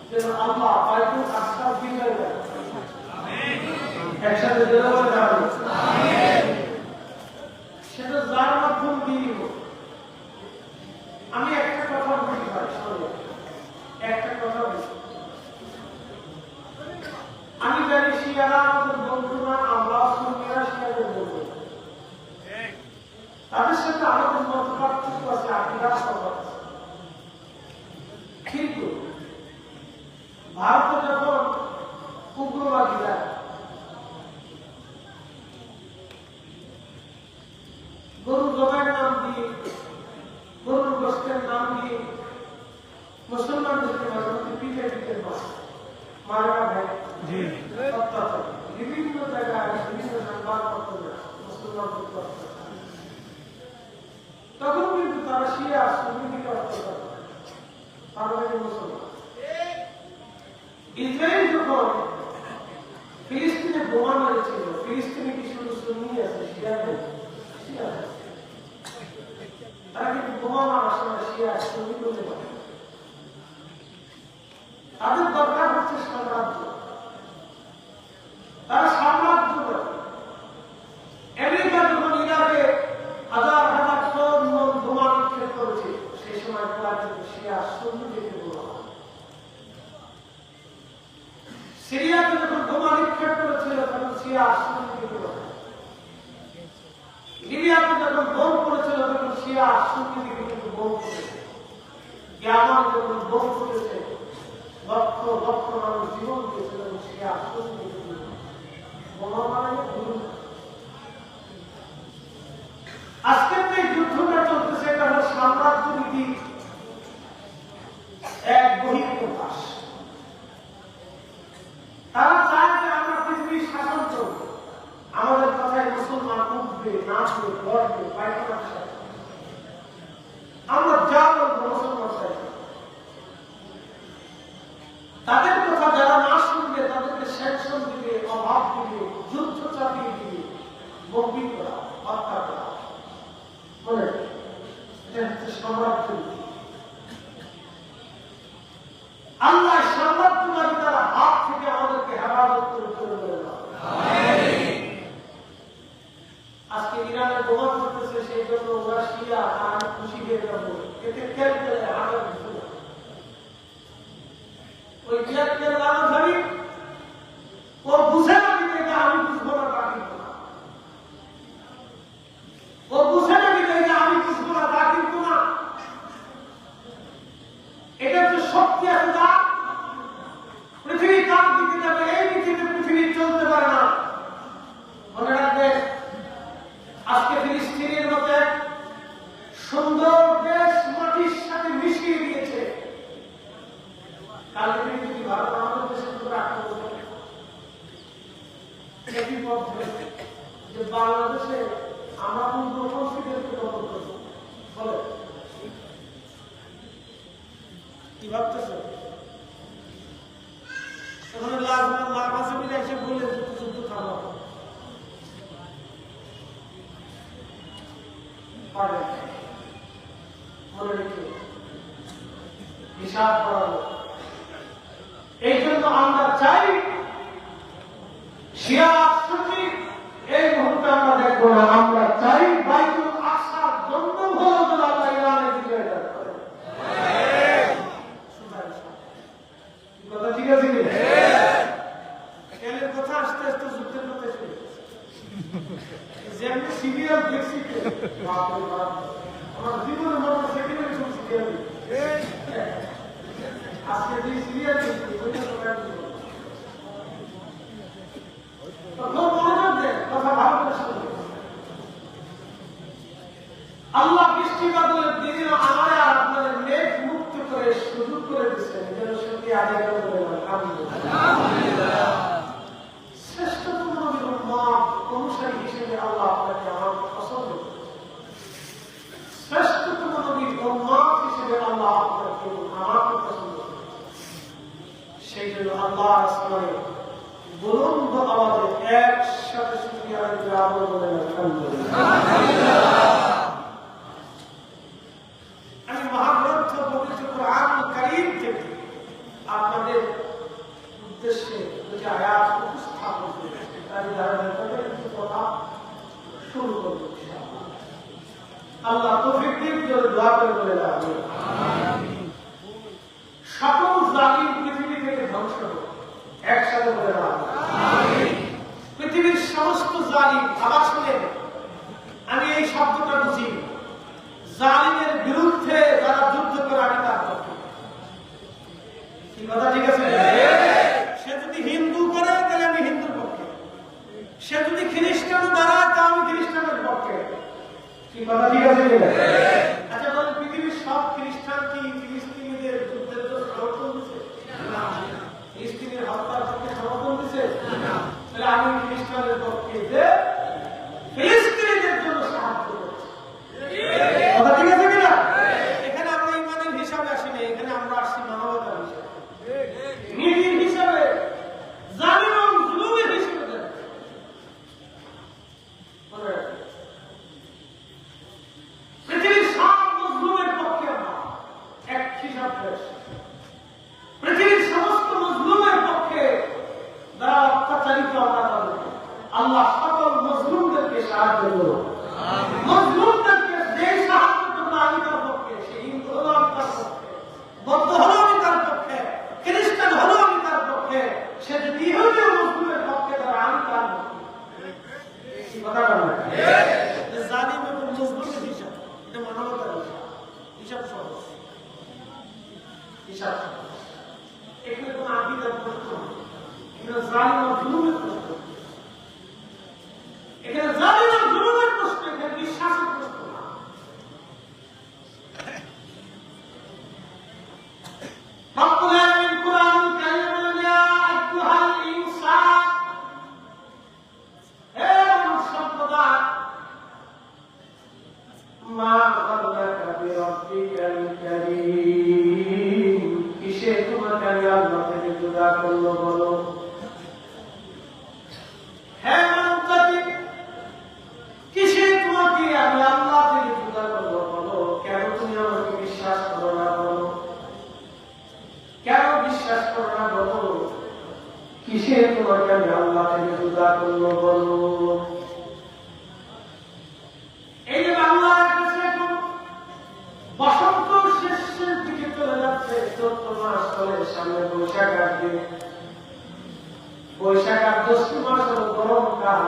যেন আল্লাহ বাইতুল আকসা বিজয় দেন। একসাথে জোরে বলে আমিন। সেটা যার মাধ্যম দিয়ে হোক। আমি একটা কথা বলি ভাই, শোনো, একটা কথা বলি। আমি জানি শিয়ারা আমাদের বন্ধু না, আমরা সুন্নিরা শিয়াদের বন্ধু। তাদের সাথে আমাদের মত পার্থক্য আছে, আকীদার সবার আছে। কিন্তু ভারতে যখন উগ্রবাদীরা গরু জবাইয়ের নাম দিয়ে, গরুর গোশতের নাম দিয়ে মুসলমানদেরকে মাঝে পিঠে পিঠে মারা ভাই অত্যাচার বিভিন্ন জায়গায় বিভিন্ন সংবাদপত্র মুসলমানদের তখন কিন্তু তারা শিয়া সুন্নিকে অত্যাচার তারা মুসলমান। ইসরায়েল যখন ফিলিস্তিনে বোমা মেরেছিল, ফিলিস্তিনে কি শুধু সুন্নি আছে, শিয়া নেই? তারা কিন্তু বোমা মারার সময় শিয়া সুন্নি বলতে পারে। তাদের দরকার হচ্ছে সাম্রাজ্য, তারা সাম্রাজ্য করে। আমেরিকা যখন ইরাকে হাজার হাজার টন বোমা নিক্ষেপ করেছে, সেই সময় শিয়া সুন্নি থেকে বোমা। সিরিয়াতে যখন বোমা নিক্ষেপ করেছিল তখন শিয়া সুন্নি থেকে বোমা। লিবিয়াতে যখন বোম পড়েছিল তখন শিয়া সুন্নি থেকে কিন্তু বোম পড়েছে। ইয়ামান যখন বোম পড়েছে লক্ষ লক্ষ মানুষ জীবন দিয়েছিল শিয়া সুন্নি থেকে বোমা মারাই ভুল। আজকের যে যুদ্ধটা চলতেছে এটা হলো সাম্রাজ্য নীতি এক বহিঃপ্রকাশ। তারা চায় যে আমরা পৃথিবীর শাসন করব, আমাদের কথায় মুসলমান উঠবে, নাচবে, পড়বে, পায়খানা সাথে আমরা যা বলবো মুসলমান চাইবে। তাদের কথা যারা না শুনবে তাদেরকে স্যাংশন দিবে, অভাব দিবে, যুদ্ধ চাপিয়ে দিবে, বন্দী করা, হত্যা করা। মানে এটা হচ্ছে সাম্রাজ্য। আল্লাহ সাম্রাজ্যবাদী তারা হাত থেকে আমাদেরকে হেফাজত করে চলে গেল। আজকে ইরানের বোমা করতেছে, সেই জন্য ওরা শিয়া আর খুশি হয়ে যাবো। এতে তেল তেলে হাজার দিতে না। ওই তেল লাল ধরি ও বুঝে না দিতে যে আমি বুঝবো না, তা কিন্তু না। ও বুঝে না দিতে যে আমি বুঝবো না, তা কিন্তু না। এটা হচ্ছে শক্তি আছে যা পৃথিবী কার দিকে যাবে, এই নীতিতে পৃথিবী চলতে পারে না। মনে রাখবে, আজকে ফিলিস্তিনের মতো এক সুন্দর দেশ মাটির সাথে মিশিয়ে দিয়েছে। কালকে যদি ভারত আমাদের দেশের উপর আক্রমণ করে, একই পথ ধরেছে যে বাংলাদেশে আমরা পূর্বপন্থীদেরকে দখল করবো। বলে কি ভাবতেছে? ওখানে লাভ আছে মিলে এসে বললে যুদ্ধ থামা পারে। মনে রেখে হিসাব করাবো। এই জন্য আমরা চাই শিয়া সুন্নি এই মুহূর্তে আমরা দেখবো না। আমরা চাই বাইতুল আকসার জন্য হলো যেন আল্লাহ ইরানের বিজয় দান করে। কথা ঠিক আছে কি? এর কথা আস্তে আস্তে যুদ্ধের কথা শুনে যেমনি সিরিয়াল দেখছি, আমার জীবনে মনে সেকেন্ডে সিরিয়াল আজকে যে সিরিয়াল দেখছি মনোযোগ দেন, কথা ভালো করে শুনবেন। আল্লাহ বৃষ্টি বাদলের দিনে আমার আর আপনাদের মেঘ মুক্ত করে সুযোগ করে দিচ্ছেন। যেন সত্যি আগে শ্রেষ্ঠতম নবীর উম্মত অনুসারী হিসেবে আল্লাহ আপনাকে আমার পছন্দ করে। শ্রেষ্ঠতম নবীর উম্মত হিসেবে আল্লাহ আপনাকে আমাকে পছন্দ করে। সেই জন্য আল্লাহ আসমানে বুলন্দ আওয়াজে একসাথে শুকরিয়া আল্লাহ বলেন আলহামদুলিল্লাহ। আমি মহাগ্রন্থ পবিত্র কুরআন কারীম থেকে আপনাদের উদ্দেশ্যে দুটি আয়াত উপস্থাপন করে তারই ধারাবাহিকতায় কিছু কথা শুরু করব। আল্লাহ তৌফিক দিন, জোরে দোয়া করে বলে আমিন। সকল জালিম পৃথিবী থেকে ধ্বংস হোক, একসাথে বলে আমিন। পৃথিবীর সমস্ত জালিম, আবার শুনেন, আমি এই শব্দটা বুঝি, জালিমের বিরুদ্ধে যারা যুদ্ধ করে আমি তার পক্ষে। কি কথা ঠিক আছে? সে যদি হিন্দু করে তাহলে আমি হিন্দুর পক্ষে, সে যদি খ্রিস্টান দাঁড়ায় তা আমি খ্রিস্টানের পক্ষে। কি কথা ঠিক আছে? আচ্ছা বলেন, পৃথিবীর সব খ্রিস্টান কি ফিলিস্তিনিদের যুদ্ধের জন্য সমর্থন দিচ্ছে? ফিলিস্তিনের হত্যার পক্ষে সমর্থন দিচ্ছে? তাহলে আমি খ্রিস্টানের পক্ষে যে ফিলিস্তিনিদের জন্য সাহায্য করছি। কথা ঠিক আছে কিনা? এখানে আমরা ইমানের হিসাবে আসিনি, এখানে আমরা আসছি মানবতার হিসাবে, নীতির হিসাবে, জালিম এবং জুলুমের হিসাবে। পৃথিবীর সব মজলুমের পক্ষে আমরা এক হিসাব করেছি। পৃথিবীর সমস্ত মজলুমের পক্ষে যারা অত্যাচারিত আল্লাহ সকল মজলুমদেরকে সাহায্য করুন। মজলুমদেরকে যে সাহায্য করবে আমি তার পক্ষে, সে হিন্দু হলো আমি তার পক্ষে, বৌদ্ধ হলো আমি তার পক্ষে, খ্রিস্টান হলো আমি তার পক্ষে, সে যদি ইহুদি মুসলিমের পক্ষে তারা আমি তার পক্ষে। কথা বলেন, জালিম এবং মজলুমের হিসাব, এটা মানবতার হিসাব, হিসাব সহজ, হিসাব সহজ। এখানে কোনো আকিদার প্রশ্ন নেই, এখানে জালিম আর জুলুমের প্রশ্ন, এখানে জালিম আর জুলুমের প্রশ্ন, এখানে বিশ্বাসের প্রশ্ন না। রব্বুল আলামিন কুরআনুল কারীমে বলেন, ইয়া আইয়ুহাল ইনসান, হে মানুষ সম্প্রদায়, মা গাররাকা বিরাব্বিকাল কারীম, কিসে তোমাকে আমি আল্লাহ থেকে জুদা করলো বলো। হে মানব জাতি, কিসে তোমাকে আমি আল্লাহ থেকে জুদা করলো বলো। কেন তুমি আমাকে বিশ্বাস করো না বলো, কেন বিশ্বাস করো না বলো, কিসে তোমাকে আমি আল্লাহ থেকে জুদা করলো বলো। এই যে বাংলার কাছে এখন বসন্ত শেষের দিকে চলে যাচ্ছে, 14 মাস চলে, সামনে বৈশাখ আসবে, বৈশাখ আর 10 মাস হল গরমকাল,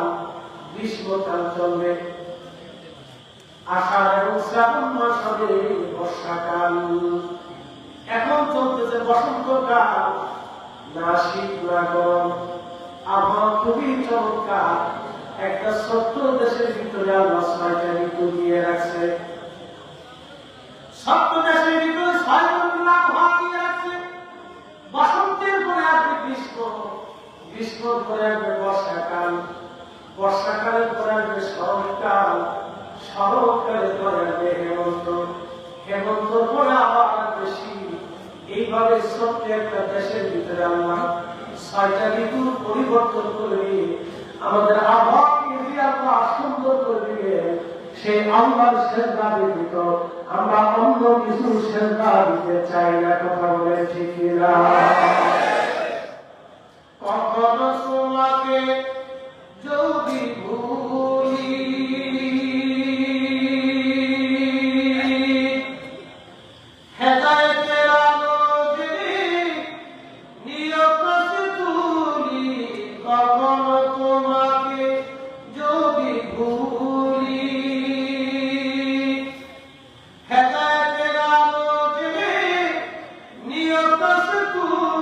গ্রীষ্মকাল চলবে, আষাঢ় এবং শ্রাবণ মাস হবে বর্ষাকাল। এখন চলতেছে বসন্তকাল, না শীত না গরম, আবহাওয়া খুবই চমৎকার। একটা ছোট্ট দেশের ভিতরে আল্লাহ 6টা ঋতু দিয়ে রাখছে, ছোট্ট দেশের ভিতরে 6 রকমের আবহাওয়া দিয়ে রাখছে। বসন্তের পরে আসবে গ্রীষ্ম, গ্রীষ্মের পরে আসবে বর্ষাকাল, বর্ষাকালের পরে আসবে শরৎকাল, শরৎকালের পরে আসবে হেমন্ত, হেমন্তর পরে আবার আসবে শীত। এইভাবে ছোট্ট একটা দেশের ভিতরে আল্লাহ 6টা ঋতুর পরিবর্তন করে আমাদের আবহাওয়াকে যে আল্লাহ সুন্দর করে দিবে, সেই আল্লাহর সেজদা ব্যতীত আমরা অন্য কিছু সেজদা দিতে চাই না। কথা বলে ঠিক না? কখনো তোমাকে যদি ভুলি, হেদায়েতের আলো জেনে নিয়ত তুলি, কখনো তোমাকে যদি ভুলি, হেদায়েতের আলো জেনে নিয়ত তুলি।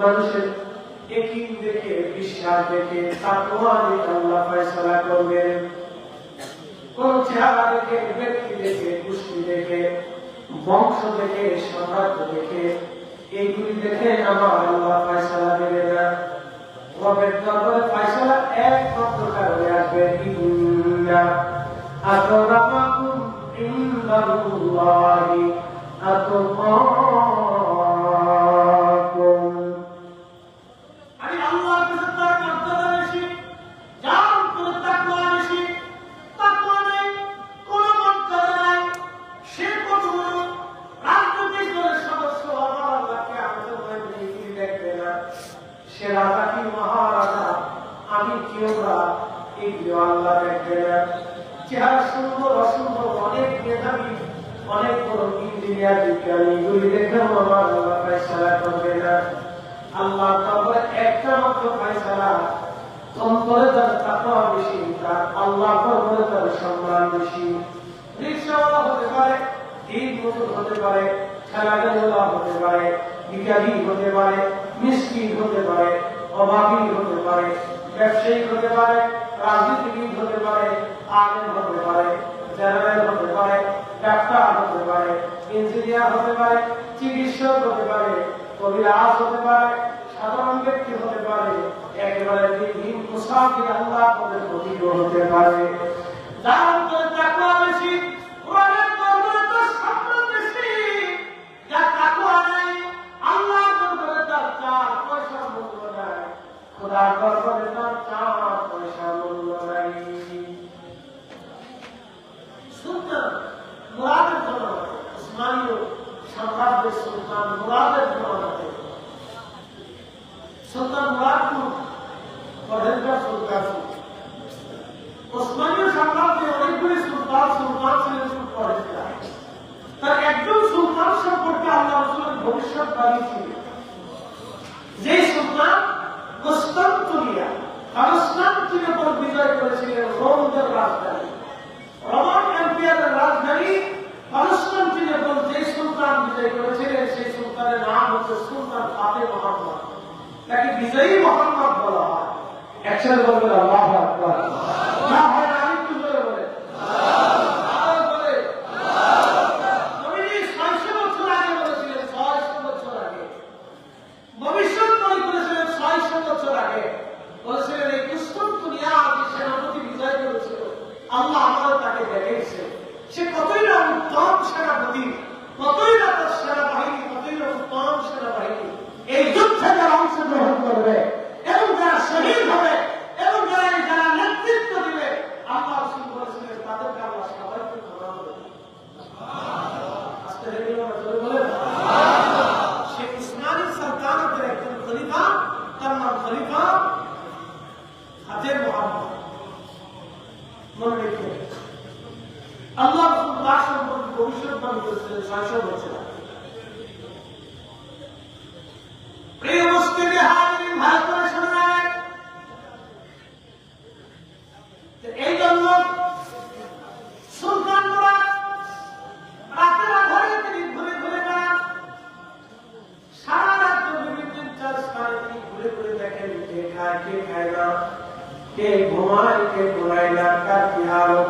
মানুষের একই দেখে, বিশ্বাস দেখে, তাকওয়া দেখে আল্লাহ ফয়সালা করবেন। কোন চেহারা দেখে, ব্যক্তি দেখে, গোষ্ঠী দেখে, বংশ দেখে, সাম্রাজ্য দেখে, এইগুলি দেখে আমার আল্লাহ ফয়সালা দেবে না। রবের দরবারে ফয়সালা একমাত্র কারণে আসবে, ইন্না আকরামাকুম ইনদাল্লাহি আতকাকুম। আমি আল্লাহর কাছে তার মর্যাদা বেশি, যার কোনো তাকওয়া বেশি। তাকওয়া নেই, কোনো মর্যাদা নাই, সে কত বড় রাজনৈতিক দলের সদস্য, আমার আল্লাহকে আমাদের মধ্যে এগিয়ে দেখবে না। সে রাজা কি মহারাজা, আমি কেউ না, এগুলো আল্লাহ দেখবে না। চেহারা সুন্দর অসুন্দর, অনেক মেধাবী, অনেক বড় ইঞ্জিনিয়ার, বিজ্ঞানী, এগুলি দেখে আমার আল্লাহ ফয়সালা করবে না। আল্লাহ তাআলা একটা মাত্র ফয়সালা, অন্তরে তার তাকওয়া বেশি, তার আল্লাহ পরবরে তার সম্মান বেশি। রিকশাওয়ালা হতে পারে, দিন মজুর হতে পারে, খেলাধুলা হতে পারে, বিজ্ঞানী হতে পারে, মিসকিন হতে পারে, অভাবী হতে পারে, ব্যবসায়ী হতে পারে, রাজনীতিবিদ হতে পারে, আলেম হতে পারে, জেনারেল হতে পারে, ডাক্তার হতে পারে, ইঞ্জিনিয়ার হতে পারে, চিকিৎসক হতে পারে, কবিরাজ হতে পারে, সাধারণ ব্যক্তি হতে পারে, একেবারে দিন মুসাফির আল্লাহ পদের প্রতিজ্ঞ হতে পারে। যার অন্তরে তাকওয়া বেশি, কোরআনের দরবারে তার সম্মান বেশি। যার তাকওয়া নাই, আল্লাহর দরবারে তার 4 পয়সা মূল্য নাই, খোদার দরবারে তার 4 পয়সা মূল্য নাই। সুলতান মুরাদের জমানাতে, উসমানীয় সাম্রাজ্যের সুলতান মুরাদের জমানাতে, সুলতান মুরাদ পরেশগাঁ সুলতান, উসমানীয় সাম্রাজ্যে অনেকগুলি সুলতান ছিলেন, পরেশগাঁ। তার একজন সুলতান সম্পর্কে আল্লাহ রাসূলের ভবিষ্যৎবাণী ছিল, যে সুলতান কনস্টান্টিনিয়া, কনস্টান্টিনের উপর বিজয় করেছিলেন, রোমের রাজধানী, রোমান এম্পায়ারের রাজধানী কনস্টান্টিনোপল। যে সুলতান বিজয় করেছিলেন, সেই সুলতানের নাম হচ্ছে সুলতান ফাতেহ মুহাম্মদ। তাকে বিজয়ী মুহাম্মদ বলা হয়। একসাথে বলবেন আল্লাহু আকবার। না হয় না, আমি কি বলে বলে আল্লাহু বলে নবীজি 600 বছর আগে বলেছিলেন, 600 বছর আগে ভবিষ্যৎবাণী করেছিলেন, 600 বছর আগে বলেছিলেন, এই কনস্টান্টিনিয়া যে সেনাপতি বিজয় করেছিল, আল্লাহ আমাদের তাকে দেখিয়েছে। সে কতই না উত্তম সেনাপতি, কতই না তার সেনাবাহিনী, কতই না উত্তম সেনাবাহিনী। এই যুদ্ধে যারা অংশগ্রহণ করবে এবং যারা শহীদ হবে এবং যারা নেতৃত্ব দিবে, আল্লাহ রাসূল বলেছিলেন, তাদেরকে আল্লাহ সবাইকে ক্ষমা করে দেবেন। আস্তে ধীরে বলেন। সে উসমানী সালতানাতের একজন খলিফা, তার নাম খলিফা ফাতেহ মুহাম্মদ। মনে রেখে আল্লাহ রাসূল তার সম্পর্কে ভবিষ্যৎবাণী করেছিলেন 600 বছর আগে। প্রিয় মুসলিম হাজিরিন, ভালো করে শুনুন। এই জন্য সুলতান মুরাদ রাতের আধারে তিনি ঘুরে ঘুরে বেড়ান, সারা রাত বিভিন্ন স্থানে তিনি ঘুরে ঘুরে দেখেন, কে খায় কে খায় না, কে ঘুমায় কে ঘুমায় না, কার কি হালত,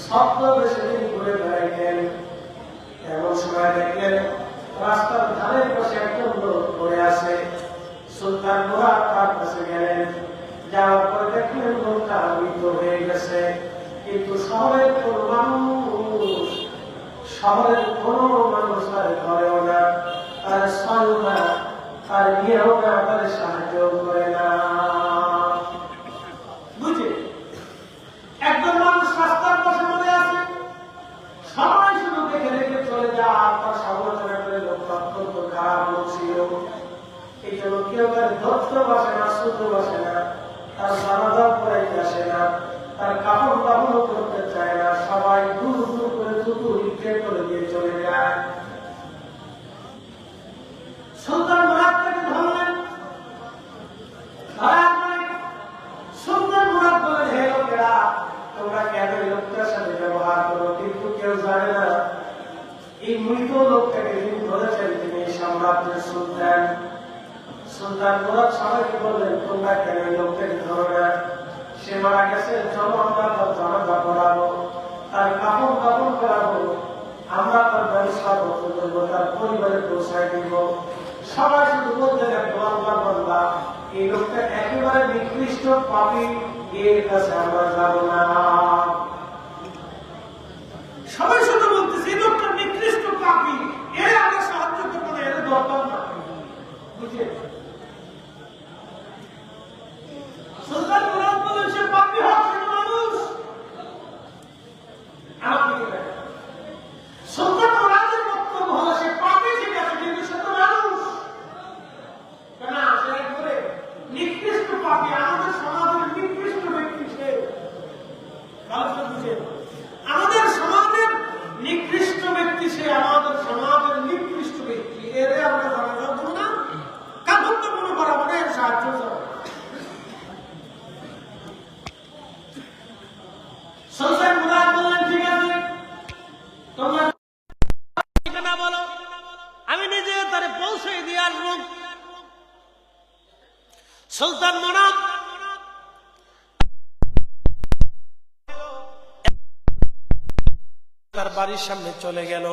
স্বপ্ন দেশে তিনি ঘুরে বেড়াইতেন। এমন সময় দেখলেন রাস্তার ধারের পাশে একজন লোক পড়ে আছে। সুলতান মুরাদ তার কাছে গেলেন, যাওয়ার পরে দেখলেন লোকটা মৃত হয়ে গেছে। কিন্তু শহরের কোনো মানুষ তার ঘরেও না, তার স্থানও না, তার বিয়েও না, তার সাহায্য করে না। বুঝে একজন মানুষ রাস্তার পাশে পড়ে আছে, সবাই শুধু দেখে দেখে চলে যায়, আর তার সমালোচনা করে লোকটা অত্যন্ত খারাপ লোক ছিল। এই জন্য কেউ তার ধরতে বসে না, শুতে বসে না, তার জানাজা পড়াইতে আসে না, তার কাপড় দাপড় করতে চায় না, সবাই দূর দূর করে থুতু হিটে করে দিয়ে চলে যায়। সুলতান মুরাদ তাকে ধরলেন, ধরার পরে সুলতান মুরাদ বলেন, হে লোকেরা, তোমরা কেন এই লোকটার সাথে ব্যবহার করো? কিন্তু কেউ জানে না এই মৃত লোকটাকে যিনি ধরেছেন তিনি সাম্রাজ্যের সুলতান। সুলতান মুরাদ সবাইকে বললেন, তোমরা কেন এই লোকটাকে ধরো না? সে মারা গেছে, চলো আমরা তার জানাজা পড়াবো, তার কাপড় কাপড় করাবো, আমরা তার ব্যবস্থা করতে দেবো, তার পরিবারে পৌঁছায় দিব। সবাই শুধু বলতেন আল্লাহর বান্দা, এই লোকটা একেবারে নিকৃষ্ট পাপী, এর কাছে আমরা যাব না। সবাই শুধু বলতেছে এই লোকটা নিকৃষ্ট পাপী, এর আমরা সাহায্য করবো না, এর দরকার না। বুঝে সুলতান মুরাদ বলেন, সে পাপী হোক, সে মানুষ। সুলতান মুরাদের বক্তব্য হলো, সে পাপী ঠিক আছে, কিন্তু সে তো মানুষ। কেন সে একবারে নিকৃষ্ট পাপী, আমাদের সমাজের নিকৃষ্ট ব্যক্তি সে। বুঝে আমাদের সমাজের নিকৃষ্ট ব্যক্তি সে, আমাদের সমাজের নিকৃষ্ট ব্যক্তি, এর আমরা জানাজা দেব না, কাপড় তো মনে করাবো না, এর সাহায্য করবো। সুলতান মুরাদ বললেন, ঠিক আছে, তোমরা ঠিকানা বলো, আমি নিজে তারে পৌঁছে দিয়ে আসবো। সুলতান মুরাদ তার বাড়ির সামনে চলে গেল।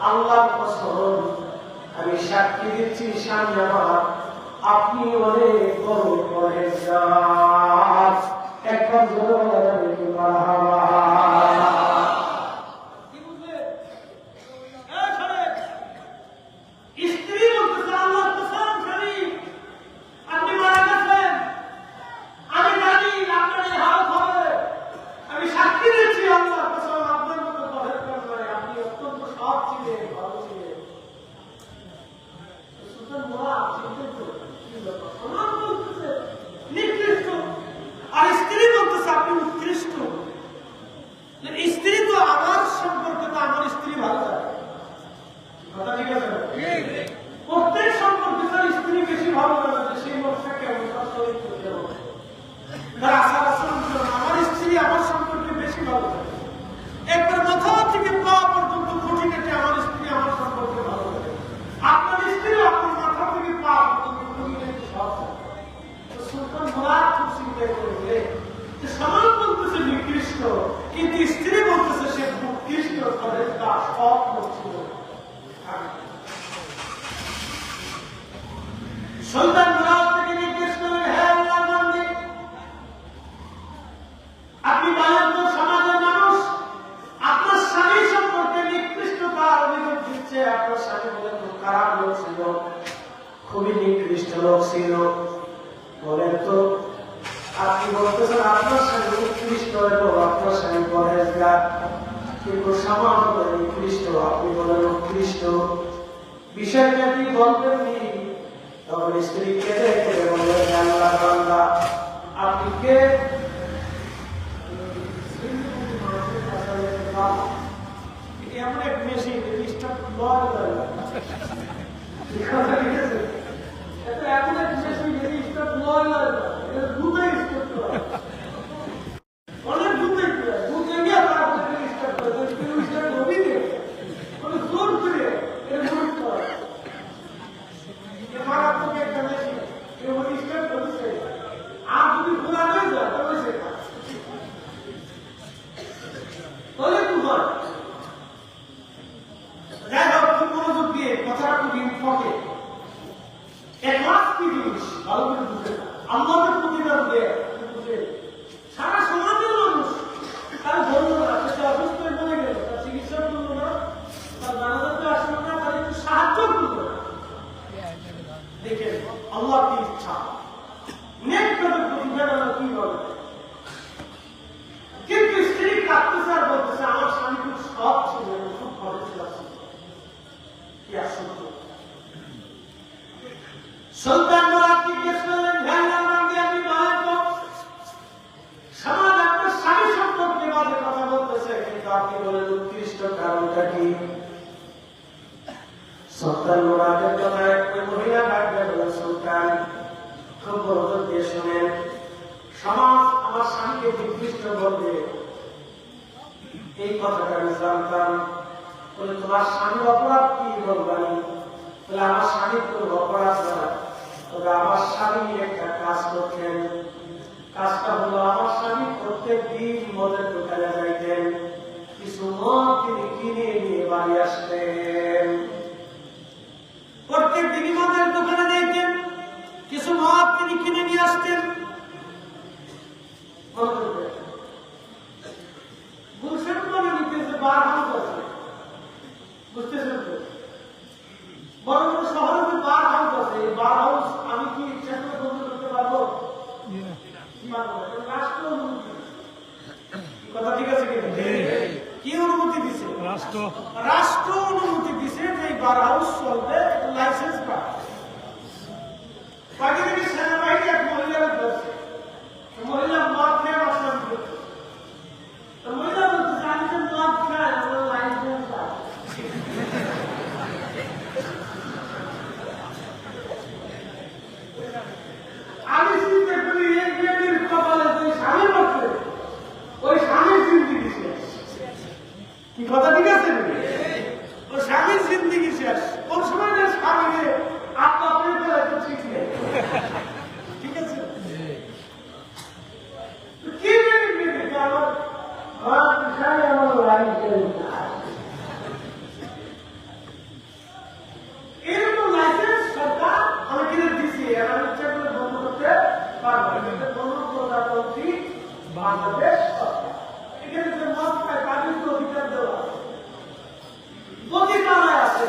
আল্লাহর কসম, আমি সাক্ষী দিচ্ছি সামনে আমার, আপনি অনেক বড় পরহেজগার। একবার জোরে বলেন মারহাবা। স্ত্রী বলতেছে, আল্লাহর কসম শরীফ, আপনি মারা গেছেন, আমি জানি আপনার এই হাল হবে, আমি সাক্ষী দিচ্ছি আল্লাহর কসম, আপনার মতো পরহেজগার নয়, আপনি অত্যন্ত সৎ ছিলেন, ভালো ছিলেন। সুলতান মুরাদ চিন্তিত, সমাজ বলতেছে নিকৃষ্ট, আর স্ত্রী বলতেছে আপনি উৎকৃষ্ট। স্ত্রী তো আমার সম্পর্কে তো আমার স্ত্রী ভালো থাকে, কথা ঠিক আছে? প্রত্যেক সম্পর্কে তার স্ত্রী বেশি ভালো লাগে, সেই লোকটা কেমন, তার চরিত্র কেমন, তার আচার আচরণ কেমন, আমার স্ত্রী আমার সম্পর্কে বেশি ভালো লাগে। একবার মাথা থেকে পা পর্যন্ত খুঁটিনাটি আমার স্ত্রী আমার সম্পর্কে ভালো লাগে। আপনার স্ত্রী আপনার মাথা থেকে পা পর্যন্ত খুঁটিনাটি সব। সুলতান মুরাদ খুব চিন্তা করবে যে সমাজ বলতেছে নিকৃষ্ট, কিন্তু স্ত্রী বলতেছে সে উৎকৃষ্ট, তার সব লোক ছিল। সুলতান মুরাদ থেকে জিজ্ঞেস করলেন, হে আল্লাহর বান্দা, আপনি বলেন তো সমাজের মানুষ আপনার স্বামী সম্পর্কে নিকৃষ্টতার অভিযোগ দিচ্ছে, আপনার স্বামী বলেন খুব খারাপ লোক ছিল, খুবই নিকৃষ্ট লোক ছিল। বলেন তো আপনি বলতেছেন আপনার স্বামী নিকৃষ্ট এবং আপনার স্বামী পরহেজগার, কিন্তু সমাজ বলে নিকৃষ্ট, আপনি বলেন উৎকৃষ্ট, বিষয়টা কি বলবেন? তখন স্ত্রী কেঁদে কেঁদে বললেন, আল্লাহর বান্দা, আপনি কে? এমন এক মেশিন স্টপ লয় যায়, এমন এক মেশিন স্টপ লয় যায়, দুধে স্টপ করে, অনেক দুধে দুধে গিয়ে তারপরে স্টপ করে, স্টপ হবি দিয়ে জোর করে মারাত্মক একটা মেশিন, স্টপ হচ্ছে, আর যদি খোলা হয়ে যায় তাহলে সেটা তাহলে কি হয়? যাই হোক, খুব মনোযোগ দিয়ে কথাটা খুব ইম্পর্টেন্ট। একমাস কি জিনিস ভালো করে বুঝে না, আমাদের প্রতিদান দেয়, সারা সমাজের মানুষ তার বললো না, সে অসুস্থ হয়ে বলে গেল, তার চিকিৎসা করলো না, তার জানাজাতে আসলো না, তার একটু সাহায্য করলো না। দেখেন আল্লাহ কি ইচ্ছা, নেককারের প্রতিদান কি বলে। কিন্তু স্ত্রী কাঁদতেছে আর বলতেছে, আমার স্বামী খুব সৎ ছিল, খুব ভালো ছিল। সুলতান মুরাদ জিজ্ঞেস করলেন, আপনি বলেন তো সমাজ আপনার স্বামী সম্পর্কে বাজে কথা বলতেছে, কিন্তু আপনি বলেন উৎকৃষ্ট, কারণটা কি? সুলতান মুরাদের কথা একটা মহিলা ডাকবে বলেন, সুলতান খুব মনোযোগ দিয়ে শুনেন, সমাজ আমার স্বামীকে নিকৃষ্ট বলবে, এই কথাটা আমি জানতাম। বলে তোমার স্বামীর অপরাধ কি বলবানি? বলে আমার স্বামীর কোনো অপরাধ না, তবে আমার স্বামী একটা কাজ করতেন। কাজটা হলো আমার স্বামী প্রত্যেক দিন মদের দোকানে যাইতেন, কিছু মদ তিনি কিনে নিয়ে বাড়ি আসতেন। প্রত্যেক দিনই মদের দোকানে যাইতেন, কিছু মদ তিনি কিনে নিয়ে আসতেন। বুঝছেন মনে নিতেছে বার হাউস আছে, বুঝতেছেন তো? বড় বড় শহরে যে বার হাউস আছে, এই বার হাউস আমি কি ইচ্ছা করে বন্ধ করতে পারবো? রাষ্ট্র অনুমতি, কথা ঠিক আছে কিনা? কি অনুমতি দিছে? রাষ্ট্র অনুমতি দিছে যে এই বার হাউস চলবে, লাইসেন্স পায়। পাকিস্তানি সেনাবাহিনী এক মহিলাকে ধরছে, মহিলা মদ খেয়ে বাসন করছে। মহিলা বলছে আমি তো মদ খাই, আমার লাইসেন্স আছে। আমি চিন্তা করি এই মেয়েটির কপালে যে স্বামী বসে, ওই স্বামীর জিন্দিগি শেষ। কি কথা ঠিক আছে? ওই স্বামীর জিন্দিগি শেষ। কোন সময় যে স্বামীকে আপনার তো ঠিক নেই, ঠিক আছে? কি মেয়ে আমার আমার লাইসেন্স এরকম লাইসেন্স সরকার আমাকে দিচ্ছে, আমি ইচ্ছা করে বন্ধ করতে পারবো। বন্ধ প্রজাতন্ত্রী বাংলাদেশ সরকার, এখানে যে মত পায় তাদের অধিকার দেওয়া পতিতালয় আছে।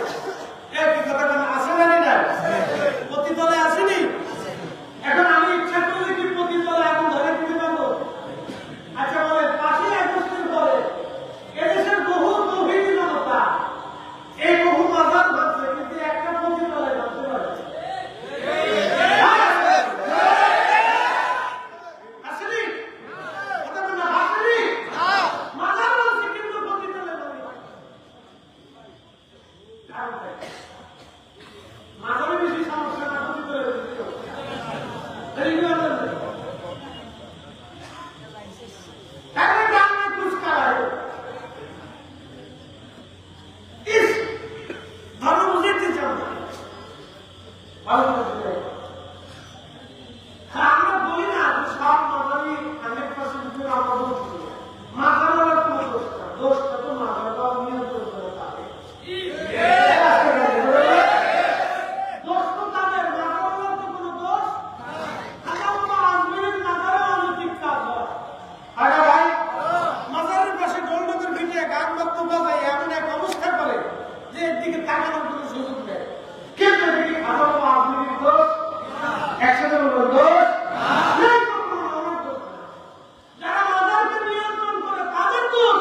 একই কথা আছে না? পতিতালয় আসেনি? এখন আমি ইচ্ছা করলে কি পতিতালয় এখন ধরে দিতে পারবো? আচ্ছা বলে 5ই আগস্টের পরে এদেশের বহু তৌহিদ জনতা এই বহু মাজার ভাবছে, কিন্তু একটা পতিতালয় ভাবতে পারে আসেনি? কথা বলে আসেনি? মাজার ভাবছে কিন্তু পতিতালয় ভাবে। মাজারে বেশি সমস্যা না, পতিতালয় বেশি সমস্যা। আমরা বলি না সব মাদারি 100% আমরা বলছি, মাদারের কোনো দোষটা তো মাদারটা নিয়ন্ত্রণ করে থাকে। দোষ তো তাদের, মাদারের তো কোনো দোষ। আজমিরের মাদারে অনৈতিক কাজ হয়। আরে ভাই, মাজারের পাশে ঢোল-ঢাকের ভিতরে গান বক্তব্য বাজায় এমন এক অবস্থা করে যে এর দিকে তাকানোর কোনো সুযোগ নেই। কিন্তু এদিকে আজমিরের দোষ, একসাথে বলবো দোষ, যারা মাজারকে নিয়ন্ত্রণ করে তাদের দোষ।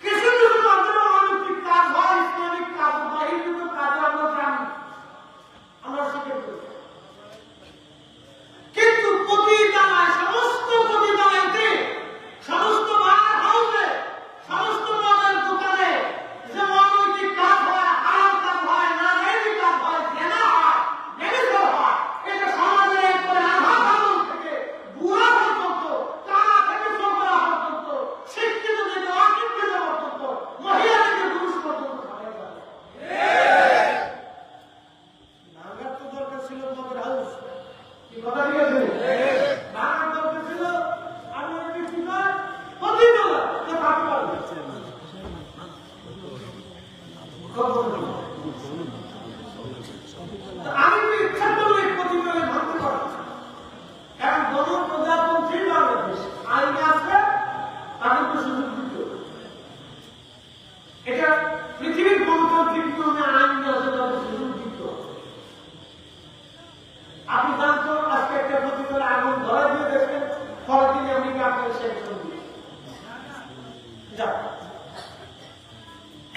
কিছু কিছু মাজারে অনৈতিক কাজ হয়, ইসলামিক কাজ হয়, এই দুটো কাজে আমরা জানি, আমরা স্বীকার করি। কিন্তু পতিতালয়, সমস্ত পতিতালয়তে, সমস্ত বার হাউসে, সমস্ত মদের দোকানে যে অনৈতিক কাজ হয়, হারাম কাজ হয়, নাজায়েজি কাজ হয়, জেনা হয়, ব্যভিচার হয়, এটা সমাজের একবারে আধা কানুন থেকে বুড়া পর্যন্ত, কানা থেকে ছোকরা পর্যন্ত, শিক্ষিত থেকে অশিক্ষিত পর্যন্ত, মহিলা থেকে পুরুষ পর্যন্ত সবাই জানে। নাগার তো দরকার ছিল মদের হাউস, কি কথা ঠিক আছে? নাগার দরকার ছিল আমি একটি ঠিকার পতিতালয়, যে থাকতে পারবে। আমি তো ইচ্ছা করলে পতিতালয় ভাঙতে পারবো, কারণ গণপ্রজাতন্ত্রী বাংলাদেশ আইন আছে, তাদেরকে সুযোগ দিতে হবে। এটা পৃথিবীর গণতান্ত্রিক নিয়মে আইন আছে, তাদের সুযোগ দিতে হবে। আপনি জানতো আজকে একটা পতিতালয় আগুন ধরা দিয়ে দেখবেন, পরের দিনে আমেরিকা আপনার স্যাংশন দিবে,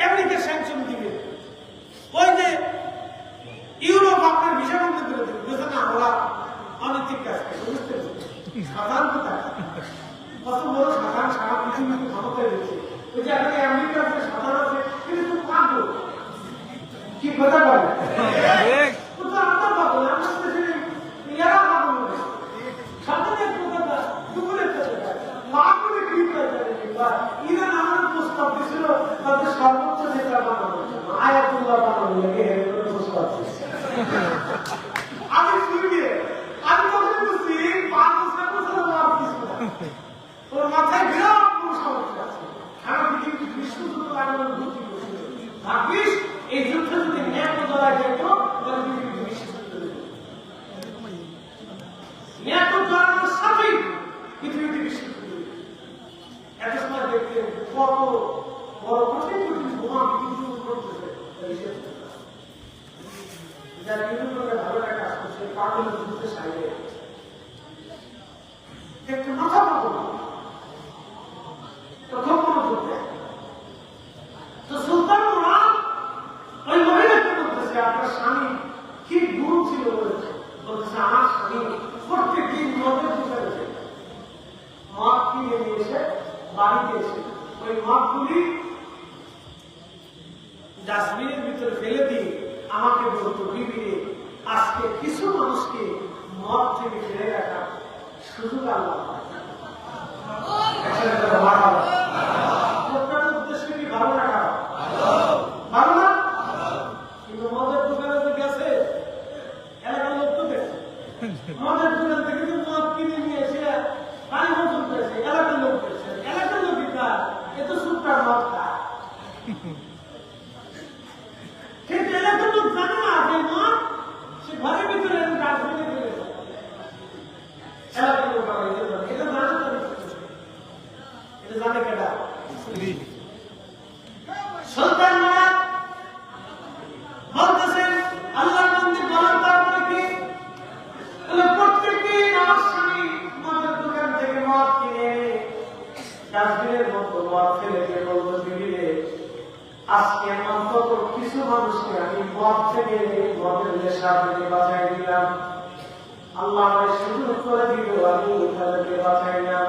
আমেরিকা স্যাংশন দিবে। ওই যে ইউরোপ আপনার ভিসা বন্ধ করে দেবে, বুঝে না ওরা অনৈতিক কাজ করে, বুঝতে সাধারণ কোথায় কত বড় সাধারণ সারা পৃথিবীকে ক্ষমতায় রয়েছে। ওই যে আপনি আমেরিকার যে সাধারণ আছে কিন্তু খুব পাগল, কি কথা বলে আমরা পাগল, আমরা এরা পাগল সাধারণ কথা দুপুরের পাগলে কি পৃথিবীতে বিশ্ববিদ্যালয় এত সময় দেখতে কত বড় কঠিন কঠিন বোমা বিদ্যুৎ করতেছে যারা বিভিন্ন রকমের ভালো একটা কাজ করছে পাগলের যুদ্ধে সাইডে একটু মাথা পাবো না তখন কোনো যুদ্ধে তো সুলতান ওই মহিলাকে বলতেছে আপনার স্বামী কি গুণ ছিল বলতেছে আমার স্বামী প্রত্যেক দিন মদের দোকানে যেত মদ কিনে নিয়ে এসে বাড়িতে এসে ওই মদগুলি ডাস্টবিনের ভিতরে ফেলে দিয়ে আমাকে বলতো বিবিরে আজকে কিছু মানুষকে মদ থেকে ফেলে রাখা সুযোগ আল্লাহ আপনার উদ্দেশ্য কি ভালো রাখা ভালো না কিন্তু মদের দোকানে তো গেছে এলাকার লোক তো গেছে মদের দোকান থেকে তো মদ কিনে নিয়ে এসে পানি বছর পেয়েছে এলাকার লোক পেয়েছে এলাকার লোক এত সুপার মদ খায় কিন্তু এলাকার লোক জানে না যে মদ সে ঘরের ভিতরে ডাস্টবিনে ফেলে এলাকার লোক এটা জানে না এটা জানে কেটা সুলতান বলতেছেন আল্লাহ মন্দির বলার তারপরে কি প্রত্যেকদিন আমার স্বামী মদের দোকান থেকে মদ কিনে ডাস্টবিনের মতো মদ ফেলে দিয়ে বলতো দিদিরে আজকে অন্তত কিছু মানুষকে আমি মদ থেকে মদের নেশা থেকে বাঁচাই দিলাম আল্লাহ আমায় সুযোগ করে দিল আমি তাদেরকে বাঁচাইলাম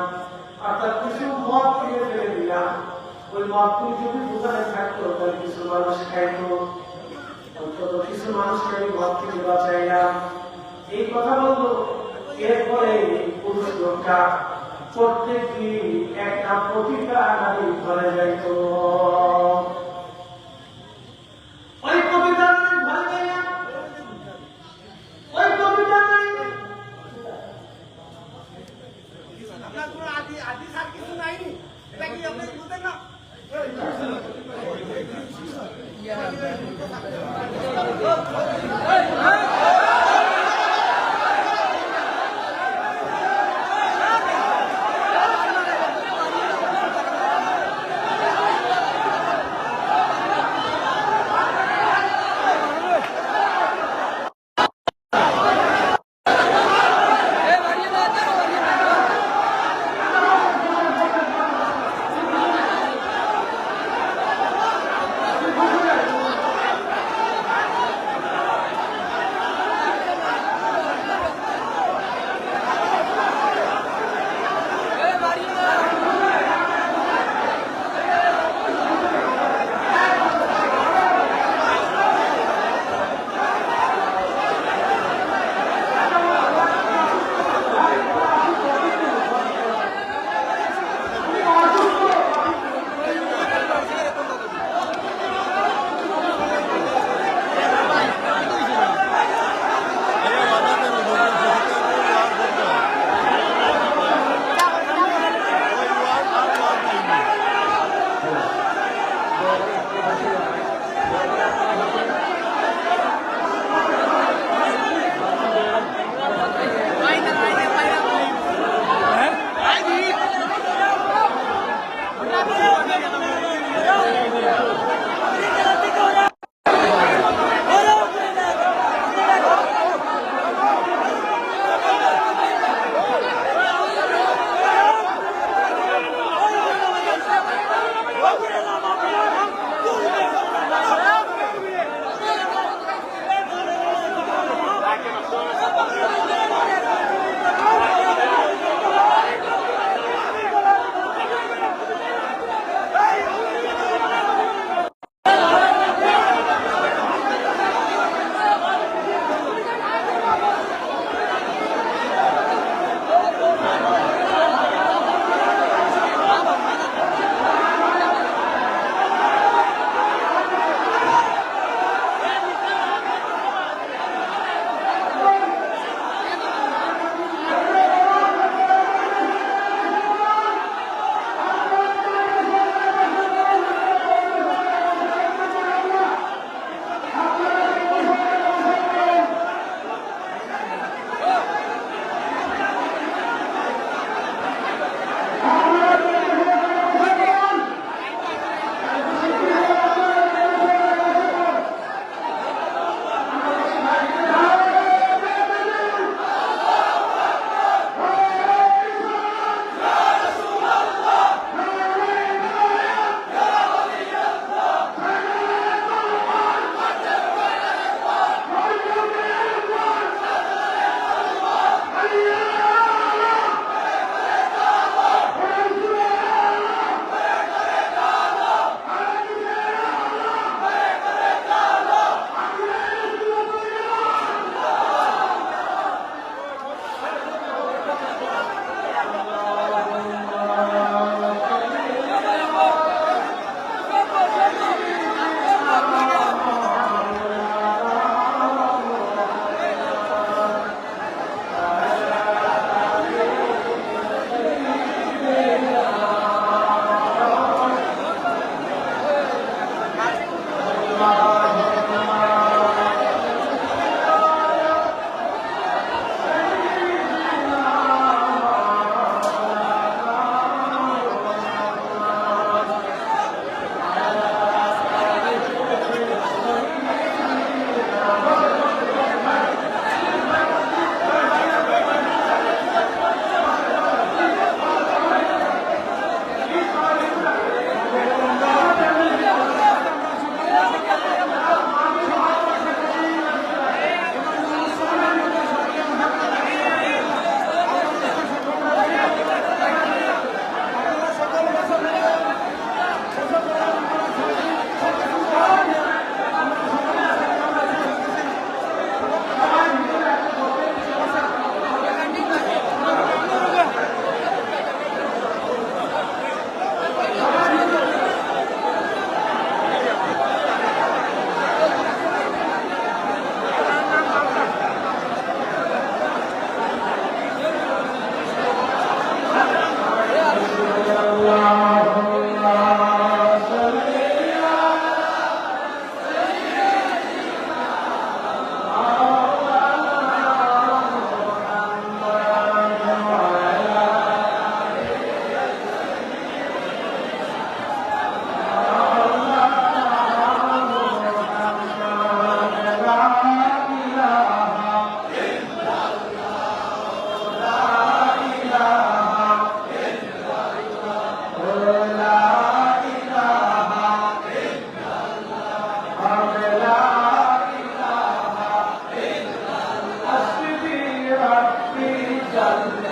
অর্থাৎ কিছু মদ কিনে ফেলে দিলাম ওই মদগুলি যদি দোকানে থাকতো তাহলে কিছু মানুষ খাইতো অন্তত কিছু মানুষকে আমি মদ থেকে বাঁচাইলাম এই কথা বললো এরপরে পুরুষ লোকটা প্রত্যেক দিন একটা প্রতিটা নারী ঘরে যাইত ওই কবিতা ঘরে যাইলাম ওই কবিতা আপনার কোনো আদি সার কিছু নাই এটা কি আপনি বুঝতেন না Allah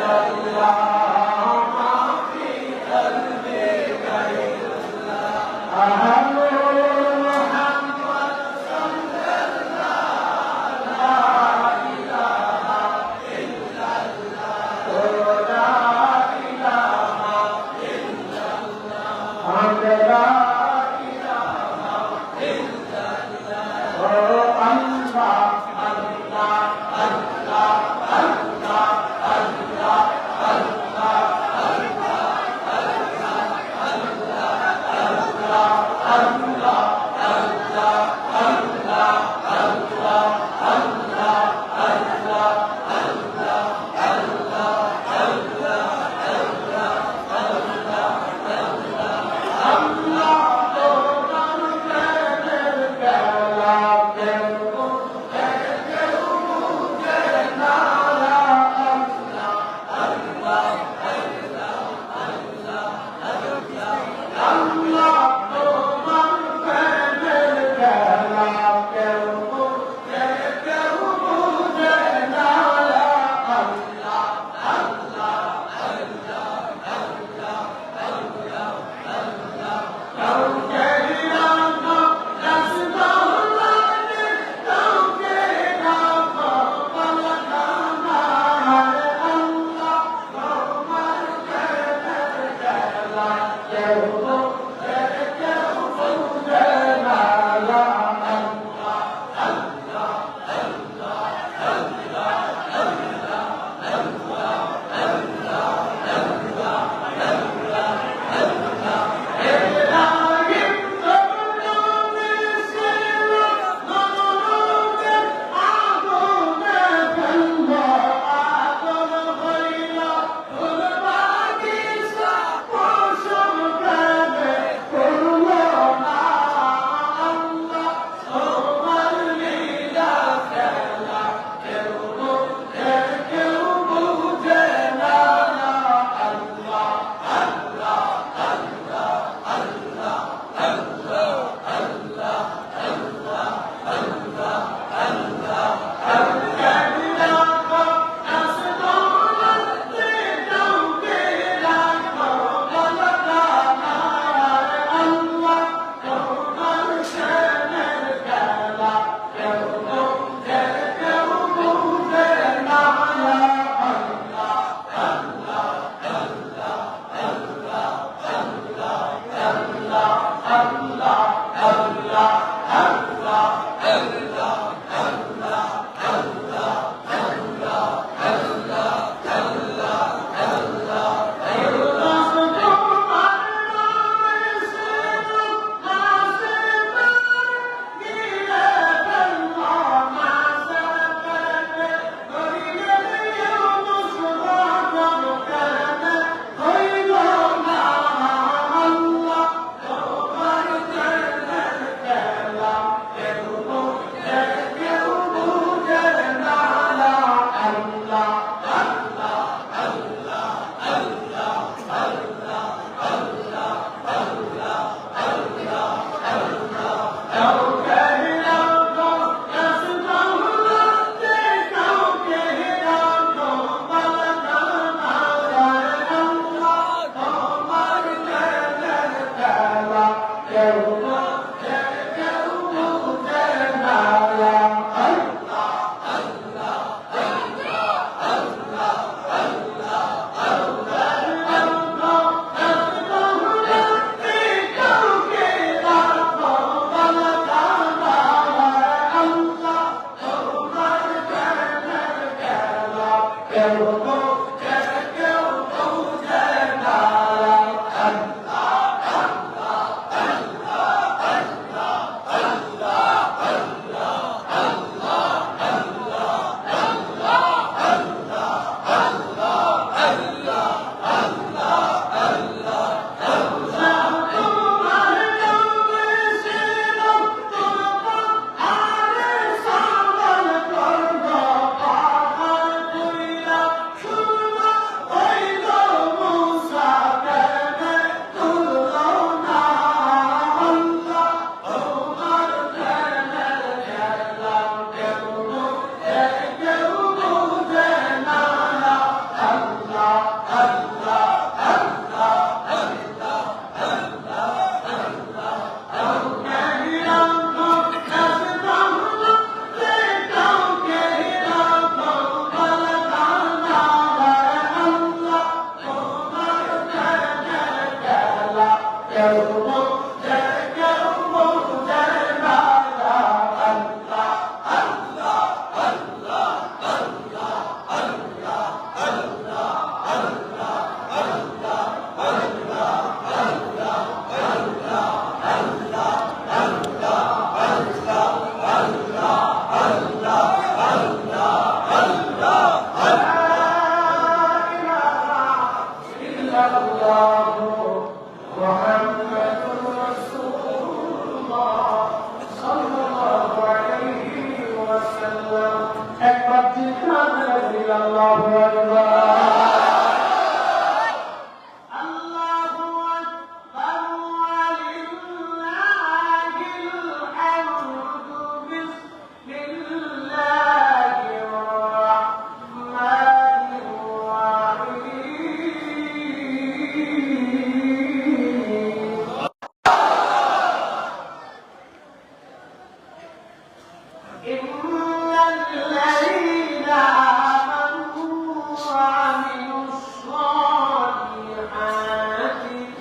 وعملوا الصالحات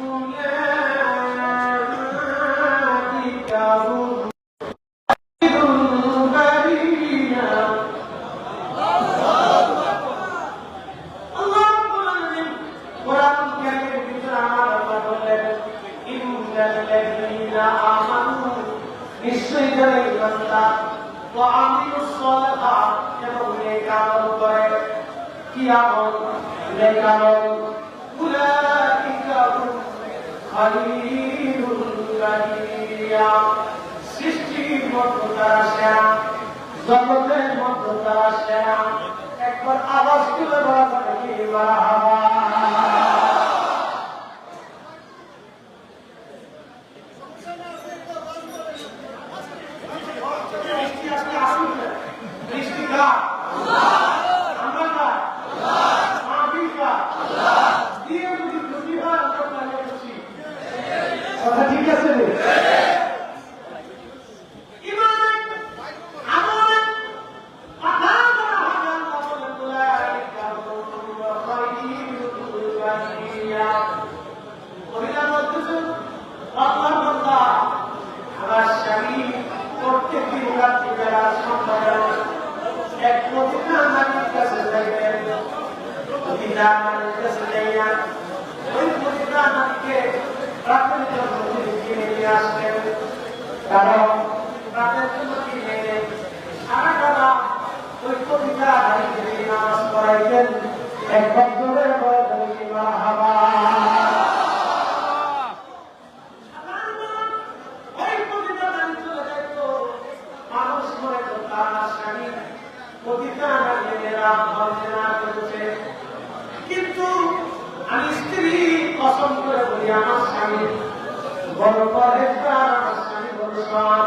أولئك هم البرية. الله العظيم قرآن الكريم ভিতরে আমার আল্লাহ বললেন ইন্নাল্লাযীনা আমানু নিশ্চয়ই যারা ঈমানদার ওয়া আমিলুস সালিহাত এবং নেক আমল করে কি আমল নেক আমল উলাইকা হুম খায়রুল বারিয়া সৃষ্টির মধ্যে তারা সেরা জগতের মধ্যে তারা সেরা একবার আওয়াজ তুলে বলা যাবে কি মারহাবা। বৃষ্টি আসলে আসুন না, বৃষ্টি কার? আমরা কার? মাহফিল কার? দিয়ে যদি খুশি হয় আমরা তাহলে খুশি। কথা ঠিক আছে রে? কারণ রাতের জন্য কিনে সারাটা রাত ওই কবিতা নামাজ পড়াইতেন একবার জোরে বলে মারহাবা। ওই কবিতা গাড়ি চলে যাইত মানুষ মনে করত আমার স্বামী কবিতা গাড়িয়ে রাত বলছে না করেছে, কিন্তু আমি স্ত্রী কসম করে বলি আমার স্বামী বড় পরেজগার, আমার স্বামী বড় সৎ,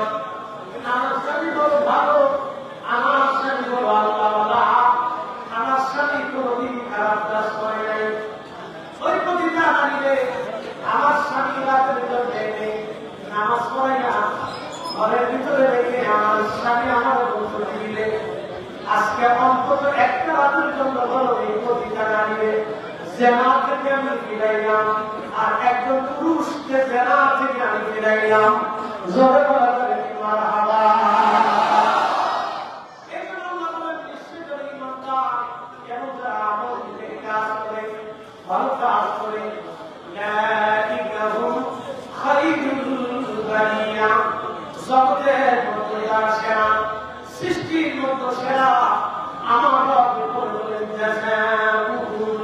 আমার স্বামী বড় ভালো, আমার স্বামী বড় আল্লাহওয়ালা, আমার স্বামী কোনদিন খারাপ কাজ করে নাই। ওই কবিতা আনিলে আমার স্বামী রাতের ভিতর নেই নামাজ পড়ে না, ঘরের ভিতরে রেখে আমার স্বামী আমার গোসল দিলে আজকে অন্তত একটা রাতের জন্য হলো এই কবিতা আনিলে জেনা থেকে আমি ফিরাইলাম, আর একজন পুরুষকে জেনা থেকে আমি ফিরাইলাম। জোরে বলা যাবে কি মারহাবা। এজন্য আল্লাহ বলেন নিশ্চয়ই যারা ঈমানদার এবং যারা আমল নেক কাজ করে ভালো কাজ করে উলাইকা হুম খায়রুল বারিয়া জগতের মধ্যে যারা সেরা সৃষ্টির মধ্যে সেরা আমার রব বলেন জাযাউহুম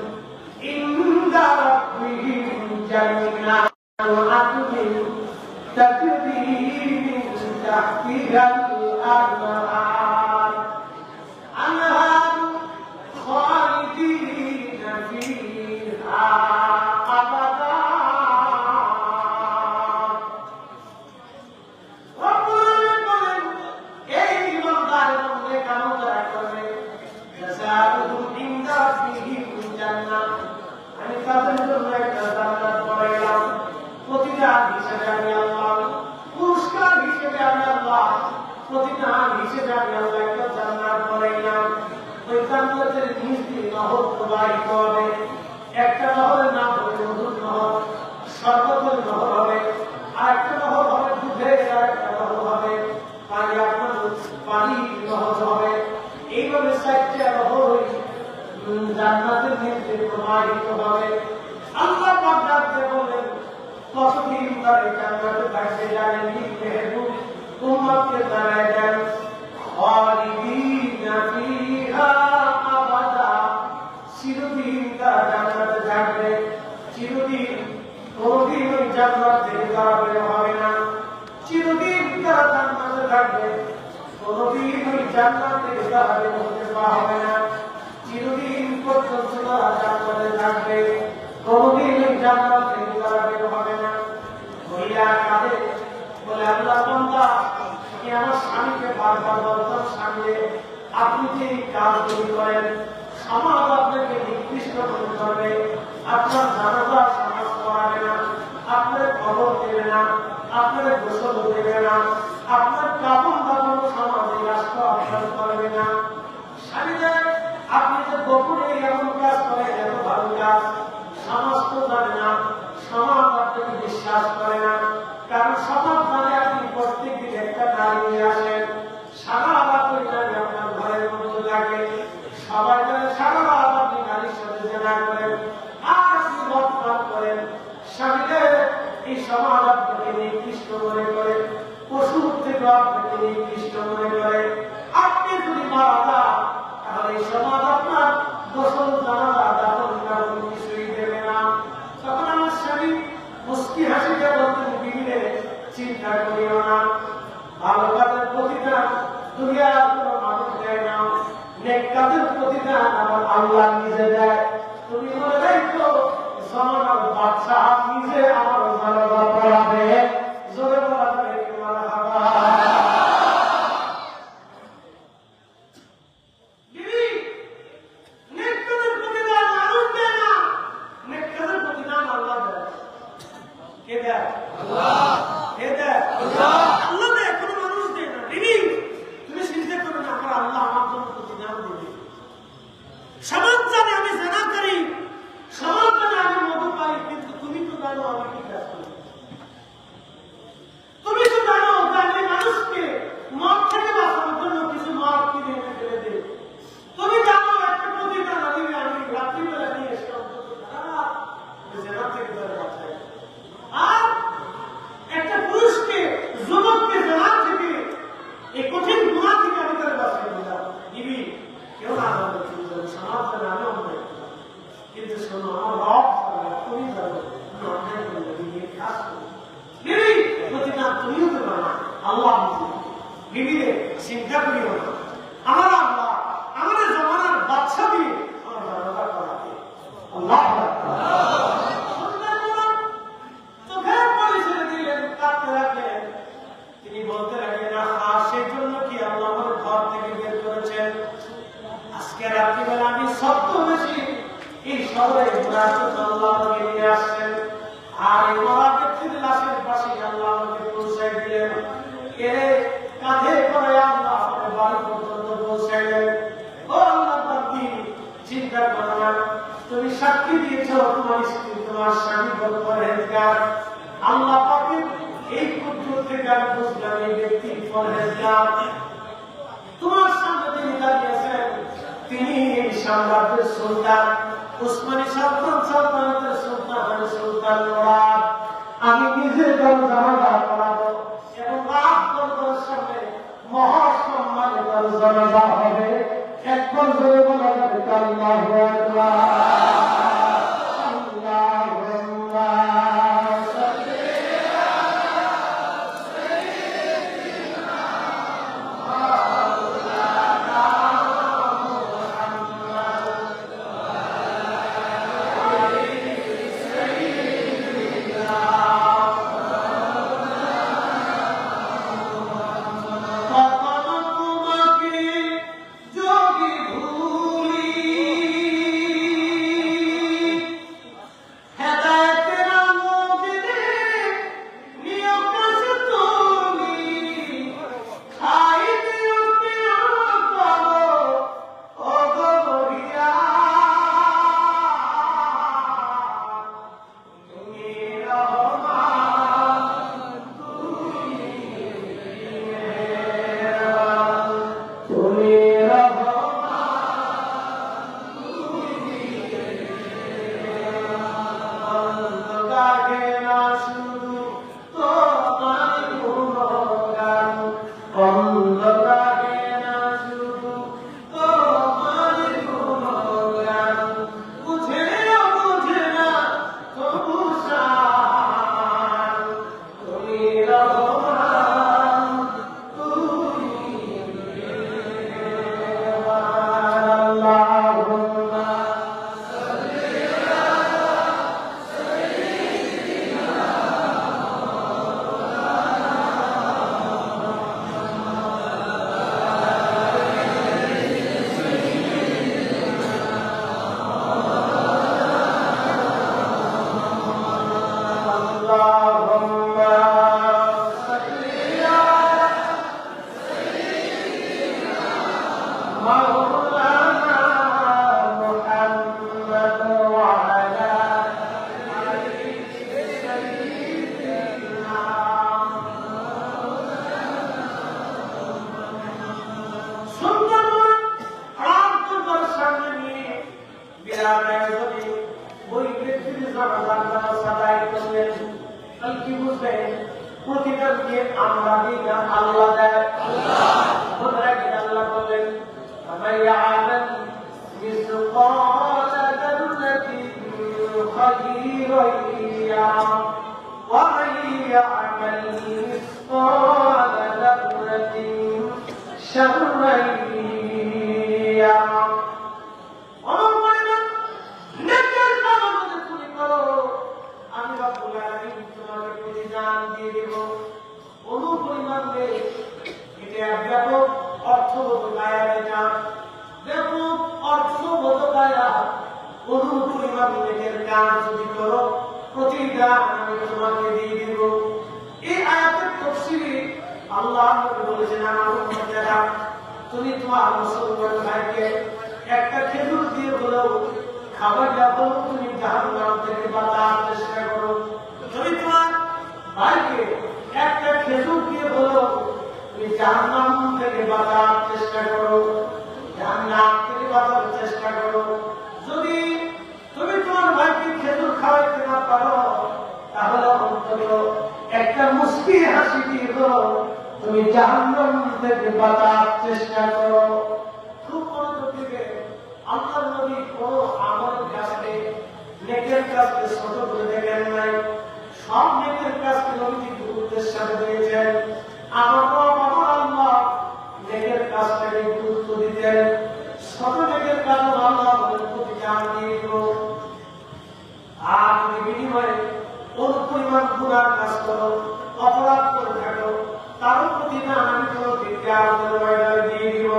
ইনদা রাব্বিহিম জান্নাতু আদনিন তাজরি মিন তাহতিহাল আনহার খালিদিনা ফিহা আবাদা। রব্বুল বলেন এই ঈমানদার এবং নেক আমল যারা করবে জাযাউহুম ইনদা রাব্বিহিম জান্নাত, আমি তাদের জন্য একটা জান্নাত বানাইলাম। প্রতিদান হিসেবে আমি আল্লাহ, পুরস্কার হিসেবে আমি আল্লাহ, প্রতিদান হিসেবে আমি আল্লাহ একটা জান্নাত বানাইলাম। ওই জান্নাতের নিচ দিয়ে নহর প্রবাহিত হবে। একটা নহরের নাম হবে মধুর নহর, শরবতের নহর হবে, আর একটা নহর হবে দুধের, আর একটা নহর হবে পানির নহর হবে। এইভাবে চারটা নহর জান্নাতের নিচ দিয়ে প্রবাহিত হবে। আল্লাহ পাক ডাকতে বলেন কতদিন ধরে জান্নাতে থাকতে জানেন মেহবুব উম্মতকে জানায় দেন খালিদিনা ফিহা আবাদা, চিরদিন তারা জান্নাতে থাকবে, চিরদিন কোনদিন ওই জান্নাত থেকে তারা বের হবে না, চিরদিন তারা জান্নাতে থাকবে, কোনদিন ওই জান্নাত থেকে তারা বের হতে পারবে না, চিরদিন পর্যন্ত তারা জান্নাতে থাকবে, কোনদিন ওই জান্নাত থেকে তারা বের হবে না। মহিলা কাঁদে বলে আল্লাহ বান্দা কি আমার স্বামীকে বারবার বলতাম স্বামী আপনি যে কাজগুলি করেন সমাজ আপনাকে নিকৃষ্ট মনে করবে, আপনার জানাজা সমাজ করাবে না, আপনার খবর দেবে না, আপনার গোসল দেবে না, আপনার কাপড় দাপড় সমাজে রাষ্ট্র অবসান করবে না। স্বামীদের আপনি যে গোপনে এমন কাজ কাজের প্রতিদান আমার আল্লাহ নিজে দেয়। তুমি মনে রাখো জামানার বাদশাহ নিজে আমার জানাজা পড়াবে। জোরে বলা যায় কি মারহাবা। বিবি নেক কাজের প্রতিদান মানুষ দেয় না, নেক কাজের প্রতিদান আল্লাহ দেয়। কে দেয়? আল্লাহ। কে দেয়? আল্লাহ। আল্লাহ দেয়, কোনো মানুষ দেয় না। বিবি তুমি চিন্তা করো না, আমার আল্লাহ আমার জন্য প্রতিদান দেবে। সমাজ জানে আমি জানা করি, সমাজ জানে আমি মধু পাই, কিন্তু তুমি তো জানো আমি কি কাজ করি। তুমি তো জানো যে আমি মানুষকে মদ থেকে বাঁচানোর জন্য কিছু মদ কিনে এনে ফেলে দিই। তুমি জানো একটা প্রতিদান আমি রাত্রিবেলা নিয়ে এসে জেনা থেকে ধরে বাঁচাই। আর একটা পুরুষকে, যুবককে জেনা থেকে, এই কঠিন গুণা থেকে আমি তার বাঁচিয়ে দিলাম। দিবি কেউ না আমাদের সমাজ জানে আমি অন্যায় করলাম, কিন্তু শোনো আমার রব তুমি জানো আমি অন্যায় করলে দিদি কাজ করি। বিবি প্রতিদান তুমিও তো না, আল্লাহ বিবিরে চিন্তা করিও না। আমার আল্লাহ আমাদের জমানার বাচ্চা দিয়ে আমার জানাজা করাবে। আল্লাহ চোখের পানি ছেড়ে দিলেন, কাঁদতে লাগলেন। তিনি বলতে লাগলেন সেই জন্য কি আল্লাহ আমার ঘর থেকে বের করেছেন? আজকে রাত্রিবেলা আমি সত্য হয়েছি, এই শহরে আল্লাহ আমাকে নিয়ে আসছেন। আর এই মরা ব্যক্তির লাশের পাশে আল্লাহ আমাকে পৌঁছাই দিলেন। এর কাঁধে করে আল্লাহ আমাকে বাড়ি পর্যন্ত পৌঁছাইলেন। ও আল্লাহ বান্দি, চিন্তা করো না, তুমি সাক্ষী দিয়েছ তোমার স্ত্রী তোমার স্বামী বড় পরহেজগার। আল্লাহ পাকের এই পুত্র থেকে আমি বুঝলাম এই ব্যক্তি পরহেজগার। তোমার সামনে তিনি দাঁড়িয়েছেন, তিনি এই সাম্রাজ্যের সুলতান, উসমানী সালতানাতের সুলতান সুলতান মুরাদ। আমি নিজে তার জানাজা পড়াবো এবং রাত দরবারের সামনে মহাসম্মানে তার জানাজা হবে। একবার জোরে বলা যাবে আল্লাহু আকবার। প্রতিদান দিয়ে আমরা দিই না, আল্লাহ দেয়। আল্লাহ বলেন مثقال ذرة خيرا يره ومن يعمل مثقال ذرة شرا يره পরিমাণ নেকের কাজ যদি করো প্রতিটা আমি তোমাকে দিয়ে দিব। এই আয়াতের তাফসীরে আল্লাহ বলেছেন আমার উম্মতেরা তুমি তোমার মুসলমান ভাইকে একটা খেজুর দিয়ে হলেও খাবার দাও, তুমি জাহান্নাম থেকে বাঁচার চেষ্টা করো। যদি তোমার ভাইকে একটা খেজুর দিয়ে হলেও তুমি জাহান্নাম থেকে বাঁচার চেষ্টা করো, জাহান্নাম থেকে বাঁচার চেষ্টা করো। যদি তুমি তোমার ভাইকে খেজুর খাওয়াইতে না পারো তাহলে অন্তত একটা মুস্কি হাসি দিয়ে হলো তুমি জাহান্নাম থেকে বাঁচার চেষ্টা করো। খুব মনোযোগ দিবে। আল্লাহর নবী কোন আমলের কাজকে নেকের কাজকে ছোট করে দেখেন নাই, সব নেকের কাজকে নবীজি গুরুত্বের সাথে দিয়েছেন। আমার আল্লাহ নেকের কাজটাকে গুরুত্ব দিতেন, ছোট নেকের কাজ আল্লাহ প্রতিদান দিয়ে দিল। আর তুমি বিনিময়ে কোন পরিমাণ গুনার কাজ করো, অপরাধ করে থাকো, তারও প্রতিদান আমি তোমাদেরকে আমাদের ময়দানে দিয়ে দিব।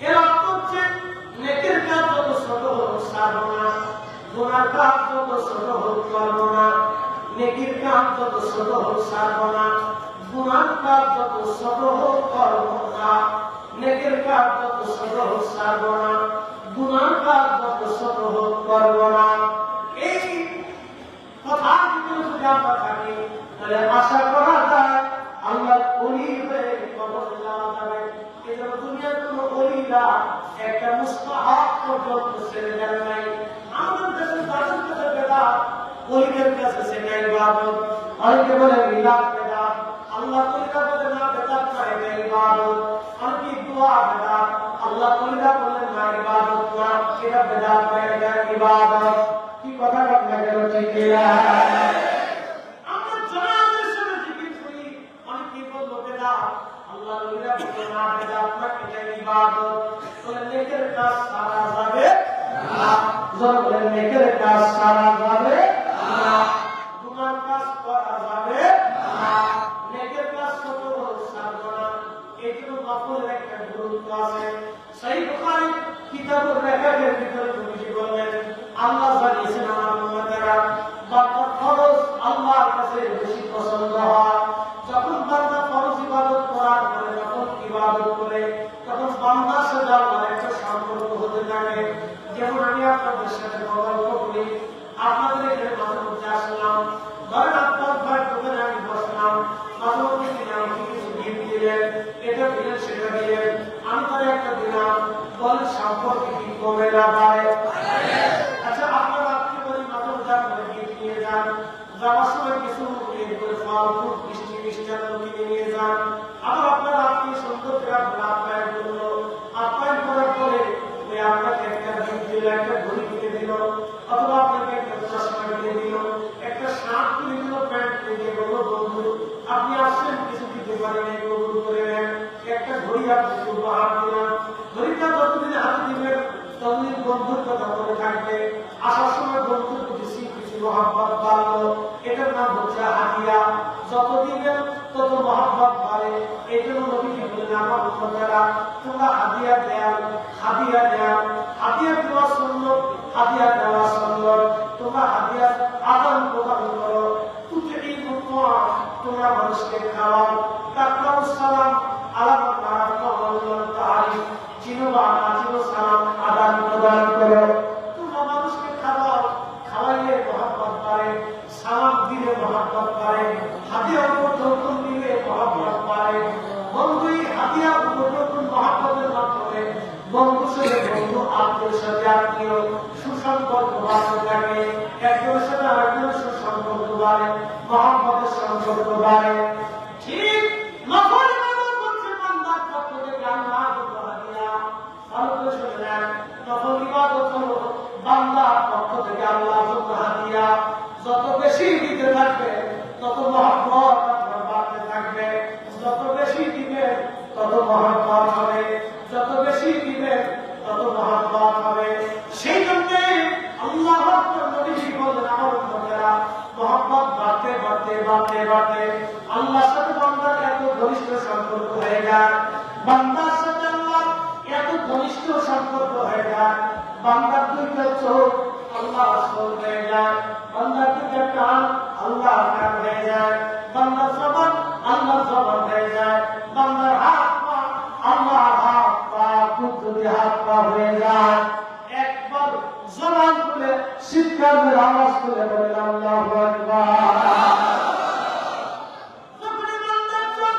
এর অর্থ হচ্ছে নেকের কাজ যত ছোট হোক ছাড়বো না, গুনার কাজ যত ছোট হোক করবো না। নেকির কাজ যত ছোট হোক ছাড়বো না, গুনার কাজ যত ছোট হোক করবো না। নেকের কাজ যত ছোট হোক ছাড়বো না, গুনার কাজ যত ছোট হোক করবো না। এই কথার ভিতরে যদি আমরা থাকি তাহলে আশা করা যায় আল্লাহর ওলি হয়ে কবর যাওয়া যাবে। এজন্য দুনিয়ার কোন ওলিরা একটা মুস্তাহাব পর্যন্ত ছেড়ে দেন নাই। আমাদের দেশের দাসের কাছে বেদাত, ওলিদের কাছে সেটা ইবাদত। অনেকে বলে মিলাদ বেদাত, আল্লাহ ওলিরা বলে না বেদাত না, এটা ইবাদত। অনেকে দোয়া বেদাত, আল্লাহ ওলিরা বলে না ইবাদত না, এটা বেদাত না, এটা ইবাদত। কি কথা বলেন না কেন? ঠিক কিনা? আমরা জানাতের সাথে জিকির করি, অনেকে বলল বেদাত, আল্লাহ ওলিরা বলে না বেদাত না, এটা ইবাদত। বলে নেকের কাজ সারা যাবে না, যারা বলেন নেকের কাজ সারা যাবে না, গুনার কাজ করা যাবে না। নেকের কাজ ছোট হোক ছাড়বো না। এই জন্য নফলের একটা গুরুত্ব আছে। সহিহ বুখারী কিতাবুর রেকাতের ভিতরে নবীজি বললেন আল্লাহ জানিয়েছেন আমার উম্মতেরা বান্দা ফরজ আল্লাহর কাছে বেশি পছন্দ হয়। যখন বান্দা ফরজ ইবাদত করার পরে যখন ইবাদত করে তখন বান্দার সাথে আল্লাহর একটা সম্পর্ক হতে থাকে। যেমন আমি আপনাদের সাথে গল্প করি, আপনাদের এখানে মাঝে মধ্যে আসলাম, ধরেন আপনার ভাই দোকানে আমি বসলাম, মাঝে মধ্যে তিনি আমাকে কিছু গিফট দিলেন, এটা দিলেন সেটা দিলেন, আমি তার একটা দিলাম, বলেন সম্পর্ক কি কমে না বাড়ে? আচ্ছা আপনার আত্মীয় বলি মাঝে মধ্যে আপনারা গিফট নিয়ে যান, যাওয়ার সময় কিছু ফল ফুল মিষ্টি মিষ্টান্ন কিনে নিয়ে যান। আবার আপনার আত্মীয় সুন্দর করে আপনার আপ্যায়ন করলো, আপ্যায়ন করার পরে ওই আপনাকে একটা গিফট দিল, একটা ঘড়ি কিনে দিল, অথবা আপনাকে একটা চশমা কিনে দিল, একটা শার্ট কিনে দিল, প্যান্ট কিনে দিয়ে বলল বন্ধু আপনি আসছেন কিছু দিতে পারেন, কবুল করে নেন। একটা ঘড়ি আপনাকে উপহার দিলাম, ঘড়িটা যতদিন হাতে দিবেন ততদিন বন্ধুর কথা মনে থাকবে, আসার সময় বন্ধুর প্রতি কিছু মহব্বত বাড়লো, এটার নাম হচ্ছে হাদিয়া। যত দিবেন তত মহব্বত বাড়ে। এই জন্য নবীজি বললেন আমার উম্মতেরা তোমরা হাদিয়া দেও, হাদিয়া দেও। হাদিয়া দেওয়া সুন্নাত, হাদিয়া দেওয়া সুন্নাত। তোমরা হাদিয়া আদান প্রদান করো। তোমরা মানুষকে খাওয়াও, তাকরাউ সালাম আলা মান আরাফা তাআরিফ, চিনো বা না চিনো সালাম আদান প্রদান করো। তোমরা মানুষকে খাওয়াও, খাওয়াইলে মহব্বত বাড়ে, সালাম দিলে মহব্বত বাড়ে, হাদিয়া উপঢৌকন দিলে মহব্বত বাড়ে। বন্ধুই হাদিয়া উপঢৌকন মহব্বতের মাধ্যমে বন্ধুর সাথে বন্ধু, আত্মীয়ের সাথে আত্মীয়, সুসম্পর্ক বাড়তে থাকে। একজনের সাথে আরেকজনের সুসম্পর্ক বাড়ে, মহব্বতের সম্পর্ক বাড়ে। ঠিক নফল ইবাদত করছে বান্দার পক্ষ থেকে আল্লাহ হাদিয়া। ভালো করে শুনে নেন, নফল ইবাদত হলো বান্দার পক্ষ থেকে আল্লাহ হাদিয়া। যত বেশি দিতে থাকবে তত মহব্বত আপনার বাড়তে থাকবে, যত বেশি দিবেন তত মহব্বত হবে, যত বেশি দিবেন তত মহব্বত হবে। সেই জন্য আল্লাহ নবীজি বলেন আমার উম্মতেরা মহব্বত বাড়তে বাড়তে বাড়তে বাড়তে আল্লাহর সাথে বান্দার এত ঘনিষ্ঠ সম্পর্ক হয়ে যায়, বান্দার সাথে আল্লাহ এত ঘনিষ্ঠ সম্পর্ক হয়ে যায়, বান্দার দুইটা চিৎকারের আওয়াজ তুলে বলেন আল্লাহু আকবার। যখনই বান্দার চোখ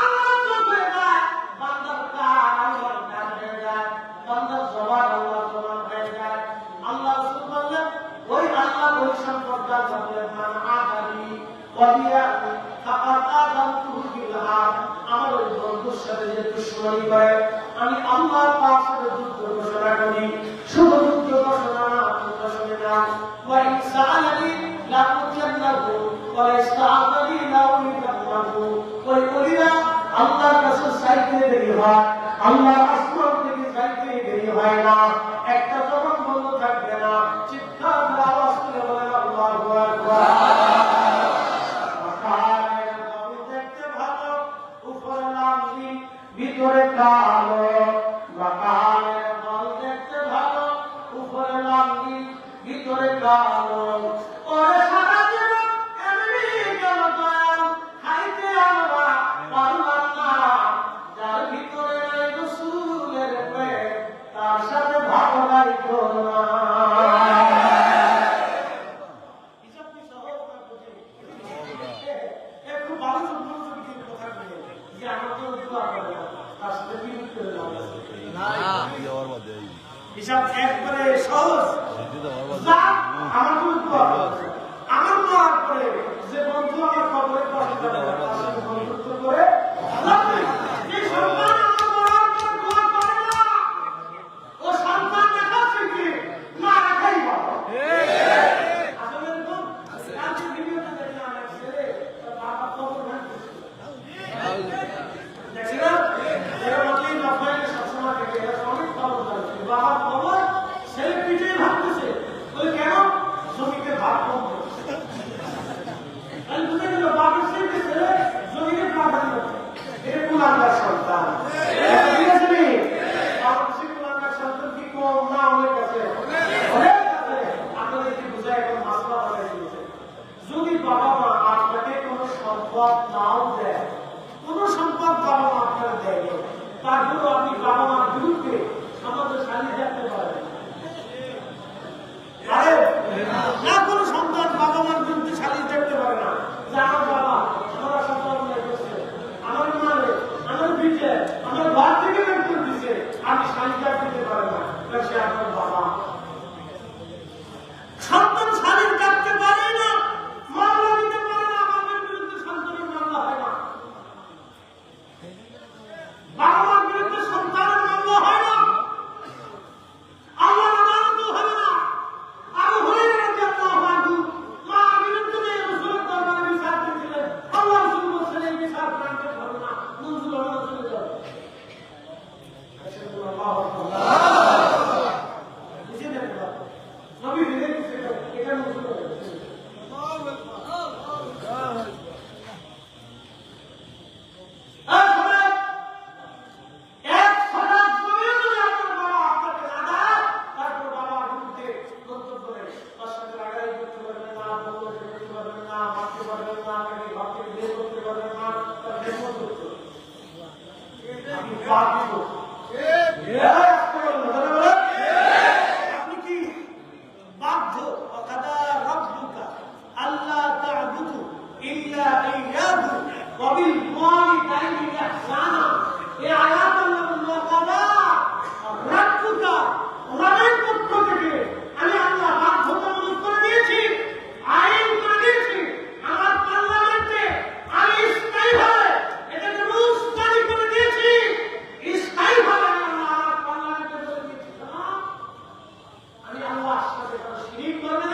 আল্লাহর চোখ হয়ে যায়, বান্দার কান আল্লাহর কান হয়ে যায়, বান্দার জবান আল্লাহর জবান হয়ে যায়। আল্লাহ রাসূল বললেন, ওই আল্লাহ ওই সম্পর্কে বললেন, মান আদানি ওয়ালিয়া ফাকাদ আযানতুহু বিল হারব। আমার ওই বন্ধুর সাথে যে দুশমনি করে, আমি আল্লাহ পাক সাথে যুদ্ধ ঘোষণা করি। শুধু যুদ্ধ ঘোষণা না, কথা শুনে না। ওয়া ইনসাআলানি লা উজান্নাহু ওয়া ইসতাআযানি লা উজান্নাহু। ওই ওলিরা আল্লাহর কাছে চাইতে দেরি হয়, আল্লাহ আসমান থেকে চাইতে দেরি হয় না। একটা জবান বন্ধ থাকবে না। চিৎকার করে আওয়াজ তুলে বলেন আল্লাহু আকবার। ভিতরে কালো বাকালের ফল দেখতে ভালো, উপরে লালনি ভিতরে কালো। ওরে সারা জীবন এমনি গেল দয়াল, খাইতে আমরা পারলাম না। যার ভিতরে নাই রাসূলের প্রেম, তার সাথে ভালো লাগতো না। একটু ভালো কথা বলে যে আমাকে দোয়া করে তার সাথে বিরোধ করে হিসাব একবারে সহজ। আমার কোনো দোয়া করে, আমার দোয়ার পরে যে বন্ধু আমার খবরের পাশে দাঁড়ায় তার সাথে বন্ধুত্ব করে এই সন্তান আমার মরার পর দোয়া করে না, ও সন্তান দেখাচ্ছে কি না রাখাই ভালো। আসলে এরকম কালকে ভিডিওতে দেখলাম এক ছেলে তার বাবা খবর ভাঙতেছে, দেখছিলাম এরা বললেই নফাইলে সবসময় দেখে এরা অনেক খবর জানছে। বাবার খবর ছেলে পিঠে ভাবতেছে, বলে কেন জমিতে ভাগ কম করছে। আমি বুঝে গেল বাবার ছেলে ছেলে জমিতে প্রাধান্য এটা কুলাঙ্গার সন্তান। ঠিক আছে নি বাবার ছেলে কুলাঙ্গার সন্তান কি কম না অনেক আছে, অনেক আছে। আপনাদেরকে বুঝায় এখন মাসলা বানাই দিয়েছে। যদি বাবা মা আপনাকে কোনো সম্পদ নাও দেয়, কোনো সম্পদ বাবা মা আপনারা দেয়, তারপরেও আপনি বাবা মার বিরুদ্ধে আমাদের সালিশ রাখতে পারেন। আরে না, কোনো সন্তান বাবা মার বিরুদ্ধে সালিশ রাখতে পারে না যে আমার বাবা আমার সন্তান করছে, আমার মানে আমার বিজে আমার ঘর থেকে বের করে দিচ্ছে, আপনি সালিশ রাখতে পারেন না, সে আপনার বাবা। সন্তান সালিশ রাখতে পারে না, মামলা দিতে পারে না, আমাদের বিরুদ্ধে সন্তানের মামলা হয় না, বাবা মার বিরুদ্ধে সন্তানের মামলা হয় না, আল্লাহর আদালতও হয় না। আবু হুরায়রা রাদিয়াল্লাহু আনহু মা বিরুদ্ধে রাসূলের দরবারে বিচার দিয়েছিলেন। আল্লাহ রাসূল বলেছেন এই বিচার মানতে পারবে না, নজরুল আল্লাহ চলে যাও। আল্লাহু আকবার। বুঝে দেখো নবী দিলে এটা নজরুল আপনি কি বাধ্য অকাদা রাব্বুকা আল্লাহ তা'বুদু ইল্লা ইয়্যাহু ওয়া বিল ওয়ালিদাইনি ইহসানা। এই আয়াত আল্লাহ কাদা রাব্বুকা রবের পক্ষ থেকে আমি আল্লাহ বাধ্যতামূলক করে দিয়েছি, আইন করে দিয়েছি। আমার পার্লামেন্টে আমি স্থায়ীভাবে এটাকে রুলস জারি করে দিয়েছি, স্থায়ীভাবে আমার পার্লামেন্টে বলে দিয়েছি আমি আল্লাহর সাথে কোনো শিরিক করবে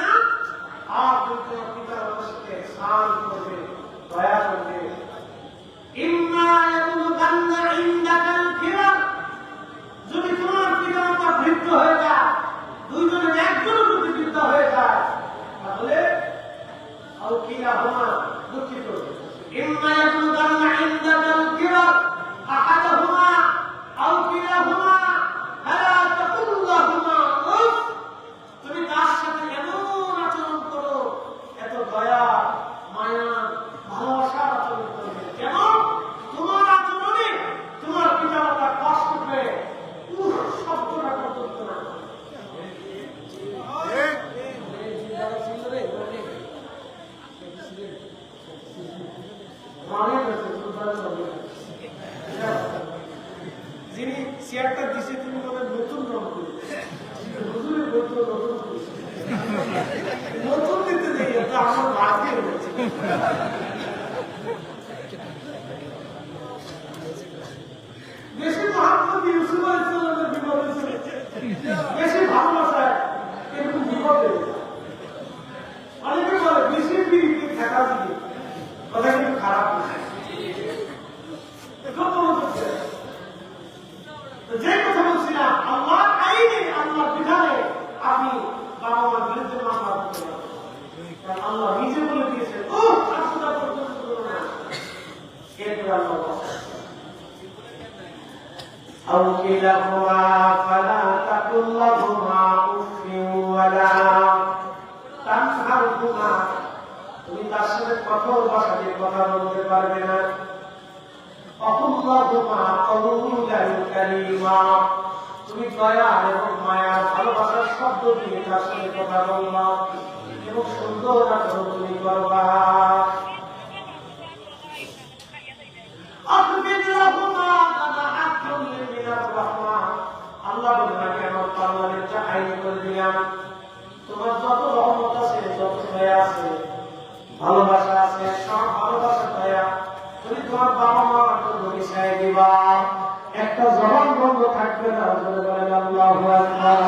বেশি মহাত্মা ইউসুফ আলাইহিস সালামের বিপদ হয়েছে, বেশি ভালোবাসায় এরকম বিপদ হয়েছে। অনেকে বলে বেশি বিড়ি থাকা দিকে কথা কিন্তু খারাপ না, যে কথা বলছিলাম আল্লাহ আইনে আল্লাহ বিধানে আপনি বাবা মার বিরুদ্ধে মামলা করতে পারেন। কারণ আল্লাহ নিজে বলে দিয়েছেন ও শাশুড়া পর্যন্ত করো না, এরপর আল্লাহ أو كلاهما فلا تقل لهما أف ولا تنهرهما তুমি তার সাথে কঠোর ভাষায় কথা বলতে পারবে না। وقل لهما قولا كريما তুমি দয়া এবং মায়া ভালোবাসার শব্দ দিয়ে তার সাথে কথা বলবা এবং সুন্দর আচরণ তুমি করবা। আল্লাহ বলেন আমি আমার পার্লামেন্টটা আইন করে দিলাম, তোমার যত রহমত আছে, যত দয়া আছে, ভালোবাসা আছে, সব ভালোবাসা দয়া তুমি তোমার বাবা মার জন্য মিশাই দিবা। একটা জবান বন্ধ থাকবে না, বলে বলেন আল্লাহু আকবার।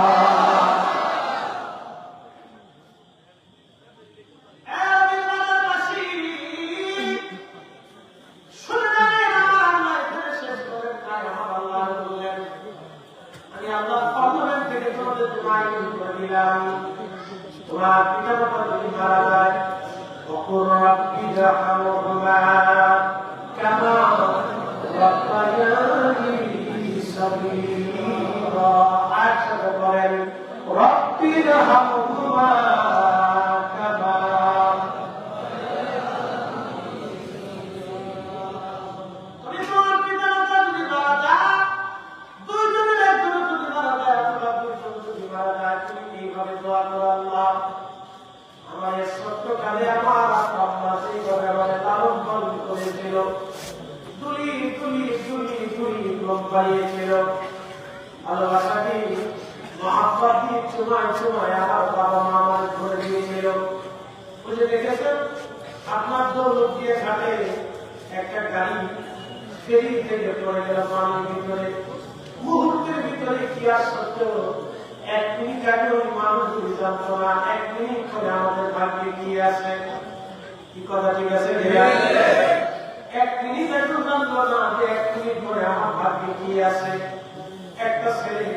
তোমার পিতা মাতা যদি মারা যায় وقل رب ارحمهما كما ربياني صغيرا একসাথে বলেন رب ارحمهما كما তুমি তোমার পিতা মাতা যদি মারা যায়, দুইজনের একজন যদি মারা যায় অথবা দুইজন যদি মারা যায়, তুমি এইভাবে দোয়া করো আল্লাহ আমার ছোট্টকালে আমার আব্বা সেইভাবে আমার লালন পালন করেছিল, দুলি দুলি দুলি দুলি লোক বাড়িয়েছিল, ভালোবাসা দিয়ে মহাব্বত দিয়ে চুমায় চুমায় আমার বাবা মা আমার ধরে দিয়েছিল। বুঝে দেখেছেন আপনার দৌলত দিয়ে ঘাটে একটা গাড়ি ফেরি থেকে পড়ে গেল পানির ভিতরে, মুহূর্তের ভিতরে কি আর সত্য এক মিনিট আগে ওই মানুষগুলি জানতো না, এক মিনিট করে আমাদের ভাগ্যে কি আছে, কি কথা ঠিক আছে? এক মিনিট আগে জানতো না যে এক মিনিট পরে আমার ভাগ্যে কি আছে। একটা ছেলে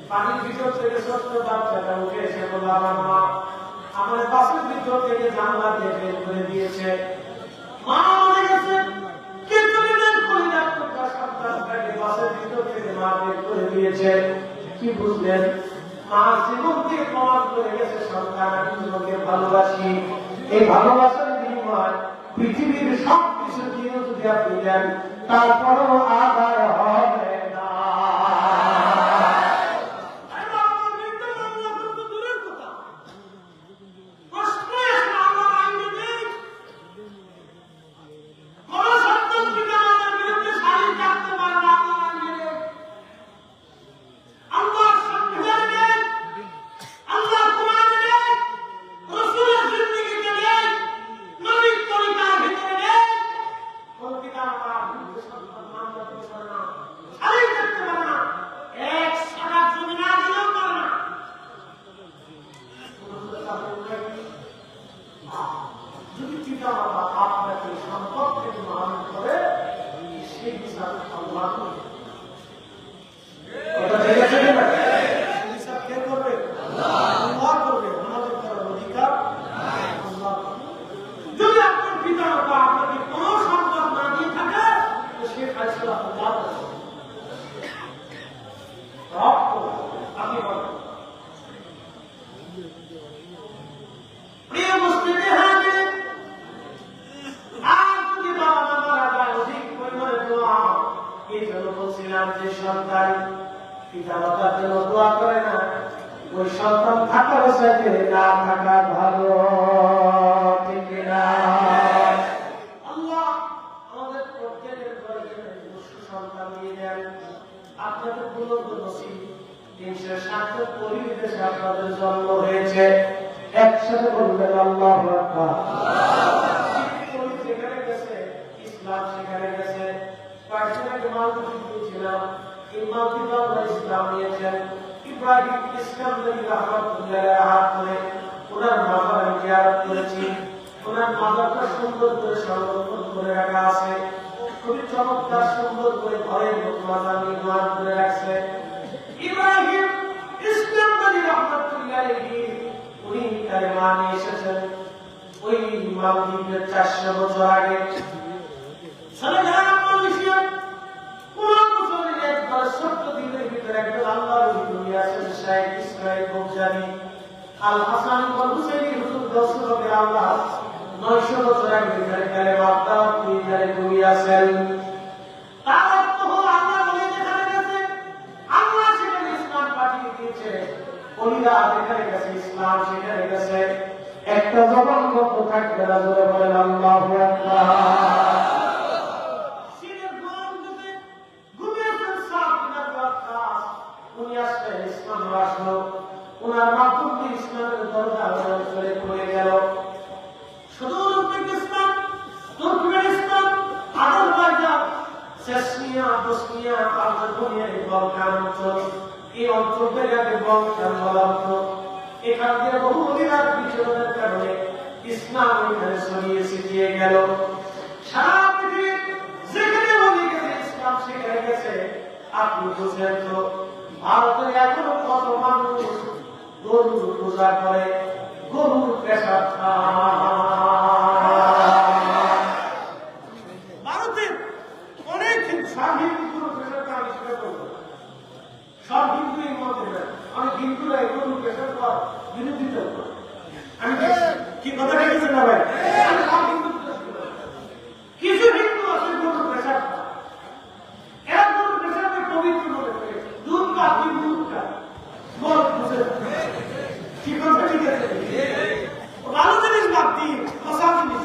পানির ভিতর থেকে ছোট্ট বাচ্চাটা উঠে এসে বলল আমার মা আমার বাসের ভিতর থেকে জানলা দিয়ে বের করে দিয়েছে, মা মরে গেছে, কিন্তু সন্তানটাকে বাসের ভিতর থেকে মা বের করে দিয়েছে। কি বুঝলেন? মা জীবন থেকে প্রমাণ করে গেছে সন্তান আমি তোমাকে ভালোবাসি। এই ভালোবাসার বিনিময় পৃথিবীর সব কিছু দিয়ে যদি আপনি দেন তারপরও আদায় হবে না। আপনাদের জন্ম হয়েছে, একসাথে বলবেন আল্লাহু আকবার। ইসলাম সেখানে গেছে। পার্সোনাল মালদ্বীপ গিয়েছিলাম, এই মালদ্বীপ আমরা ইসলাম নিয়েছেন। ইব্রাহিম ইসকান্দারি রাহমাতুল্লাহ হাত ধরে ওনার মাজার আমি জিয়ারত করেছি। ওনার মাজারটা সুন্দর করে সংরক্ষণ করে রাখা আছে, খুবই চমৎকার সুন্দর করে ঘরের মতো মাজার নির্মাণ করে রাখছে। ইব্রাহিম ইসকান্দারি রাহমাতুল্লাহ উনি কালেমা নিয়ে এসেছেন ওই মালদ্বীপের 400 বছর আগে। আল হাসান ওয়াল হুসাইনি হুজুর রাসূলুল্লাহ আল্লাহ 900 বছর আগে কালেমা নিয়ে আসেন। তার অর্থ হলো আল্লাহ বলে যেখানে গেছে আল্লাহ সেখানে ইসলাম পাঠিয়ে দিয়েছে। ওলিরা যেখানে গেছে ইসলাম সেখানে গেছে। একটা জবান বন্ধ থাকবে না, জোরে বলেন আল্লাহু আকবার। সিনের গন্ধে ঘুমিয়েছেন সাবিনা বাক্কাস, উনি আসলেন, ইসলাম আসলো, ওনার মাধ্যমে ইসলামের দরজা করে খুলে গেল। সুদূর Uzbekistan, Turkmenistan, Azerbaijan, Chechnya, Bosnia, Albania, Balkan অঞ্চল, এই অঞ্চলটাকে আগে বলকান বলা হতো। এখান থেকে বহু অলিরাত বিচরণের কারণে ইসলাম এখানে ছড়িয়ে ছিটিয়ে গেল। সারা পৃথিবী যেখানে বলে গেছে ইসলাম সেখানে গেছে। আপনি বুঝলেন তো ভারতের এখনো কত মানুষ গরুর পূজা করে, গরুর পেশাব ভারতের অনেক সব হিন্দু গরুর পেশাবটা আমি সেটা করবো। সব হিন্দু এই মতে অনেক হিন্দুরা গরুর পেশাব বিরোধিতা করে। আমি কি কথা বলেছি না ভাই? সব হিন্দু কিছু হিন্দু আছে গরুর পেশাব, এরা গরুর পেশাবকে পবিত্র মনে করে। দুধ কা কি দুধ কা বল বুঝে কি কথা ঠিক আছে? ভালো জিনিস বাদ দিয়ে অসাধ জিনিস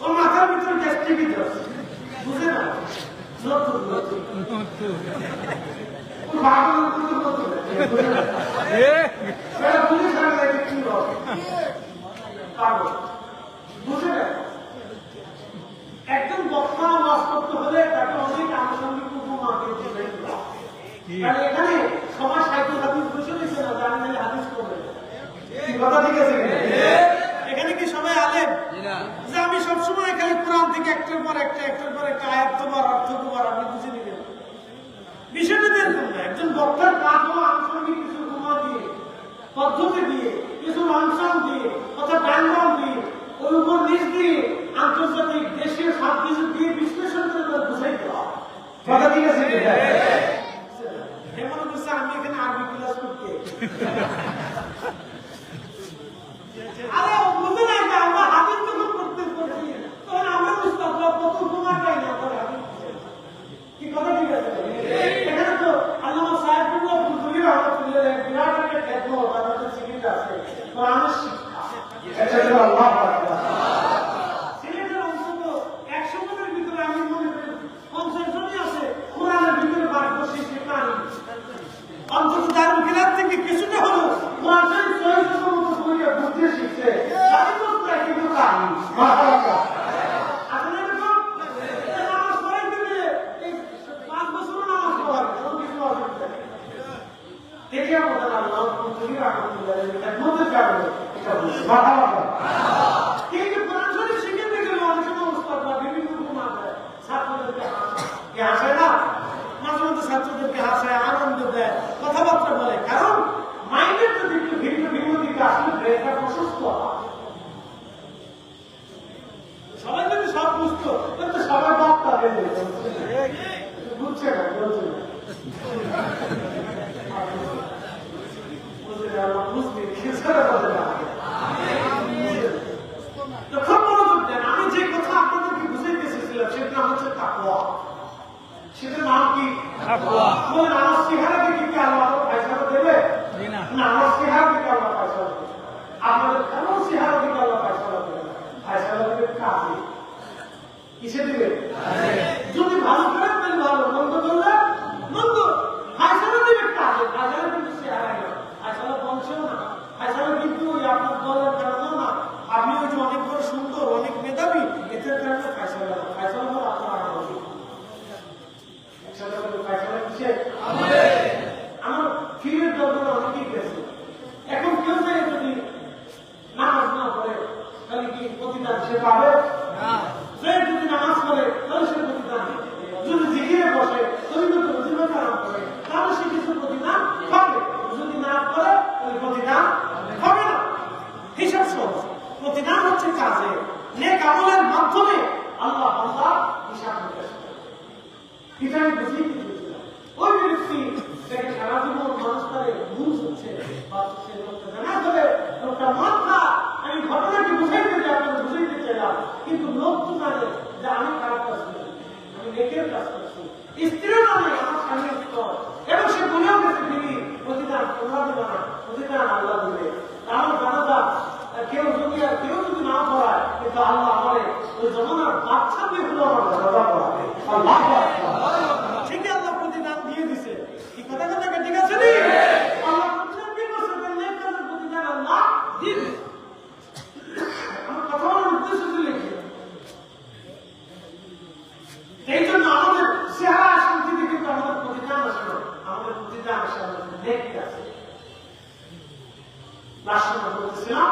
ওর মাথার ভিতরে গ্যাস্ট্রিক আছে, বুঝে না? নতুন নতুন ওর ভাগের নতুন নতুন সেটা বুঝে থাকলে কি হবে পাগল, বুঝে না? একজন বক্তা ওয়াজ করতে হলে তাকে অনেক আনুষঙ্গিক উপমা দিতে হবে। কারণ এখানে সমাজ সাহিত্য হাদিস বসে দিচ্ছে না, জানি না হাদিস করবে কি কথা ঠিক আছে? এখানে কি সবাই আলেম যে আমি সবসময় এখানে কোরআন থেকে একটার পর একটা আয়াত তোমার অর্থ তোমার আপনি বুঝে নিবেন? বিষয়টা এরকম না। একজন বক্তার কাজ হলো আনুষঙ্গিক কিছু উপমা দিয়ে, পদ্ধতি দিয়ে, কিছু অঞ্চল দিয়ে, অর্থাৎ ব্যাঙ্গল দিয়ে, ওর উপর নিচ দিয়ে আন্তর্জাতিক দেশের সব কিছু দিয়ে বিশ্লেষণ করে বুঝাই দেওয়া কথা ঠিক আছে? এমন করছে আমি এখানে আরবি ক্লাস করতে আরে বুঝে না যে আমরা হাদিস যখন করতে করছি তখন আমরা উস্তাদরা কত উপমা পাই না কি কথা ঠিক আছে? এখানে তো আল্লামা সাহেবুল্লাহ বুজুর্গি রহমাতুল্লাহ বিরাট একটা খেদমত আমাদের সিলেট আছে, কোরআনের শিক্ষা। এটা হলো আল্লাহু আকবার। সিলেটের অন্তত 100 জনের ভিতরে আমি মনে করি 50 জনই আছে কোরআনের ভিতরে বাক্য শিখতে পারি। অন্তত তার কিরাত থেকে কিছুটা হলো কোরআন শরীফ সহিহ মতো পড়িয়া বুঝতে শিখছে। তাই তো প্রায় কিন্তু কাহিনী মাশাআল্লাহ। আসলে দেখো নামাজ পড়ে দিলে এই 5 বছর নামাজ পড়া কোনো কিছু অসুবিধা নেই। দেখে আমাদের আল্লাহ বুজুর্গি রহমাতুল্লাহ খেদমতের কারণে এটা বুঝছে মাশাআল্লাহ। কিন্তু কোরআন শরীফ শিখে গেলে অনেক সময় উস্তাদরা বিভিন্ন উপমা দেয়, ছাত্রদেরকে হাসায় না, মাঝে মধ্যে ছাত্রদেরকে হাসায়, আনন্দ দেয়, কথাবার্তা বলে। কারণ মাইন্ডের যদি একটু ভিন্ন ভিন্ন দিকে আসলে ব্রেনটা প্রশস্ত হয়। সবাই যদি সব বুঝতো তাহলে সবাই বার্তা বুঝছে না, বলছে না বুঝলি কিছু বলে না। প্রতিদান সে পাবে সে যদি নামাজ পড়ে তাহলে সে প্রতিদান, যদি জিকিরে বসে শরীরকে প্রতিদান আরাম করে তাহলে সে কিছু প্রতিদান পাবে, যদি না করে তাহলে প্রতিদান হবে না। হিসাব সহজ, প্রতিদান হচ্ছে কাজে, নেক আমলের মাধ্যমে আল্লাহ বান্দা হিসাব নিকাশ করে। এটা আমি বুঝিয়ে দিয়েছিলাম। ওই ব্যক্তি যাকে সারা জীবন মানুষ তারে ভুল হচ্ছে বা সে লোকটা জানা যাবে লোকটা মাথা, আমি ঘটনাকে বুঝাইতে চাই, আপনাকে বুঝাইতে চাইলাম, কিন্তু লোক তো জানে যে আমি খারাপ কাজ করছি, আমি নেকের কাজ করছি, স্ত্রীও জানে আমার স্বামীর স্তর, এবং সে বলেও গেছে তিনি প্রতিদান তোমরা দেবে না, প্রতিদান আল্লাহ দেবে। আমার জানাজা কেউ যদি না পড়ায়, কিন্তু আল্লাহ আমারে ওই জমানার বাচ্চা দিয়ে হলো আমার জানাজা পড়াবে। আল্লাহ ঠিকই আল্লাহ প্রতিদান দিয়ে দিছে। কি কথা ঠিক আছে নি? আল্লাহ প্রতিদান দিয়ে বসে নেক কাজের প্রতিদান আল্লাহ দিয়ে দিছে। আমার কথা বলার উদ্দেশ্য ছিল এই জন্য আমাদের চেহারা শান্তিতে কিন্তু আমাদের প্রতিদান আসে না, আমাদের প্রতিদান আসে আমাদের নেক কাজে। রাষ্ট্র বলতেছিলাম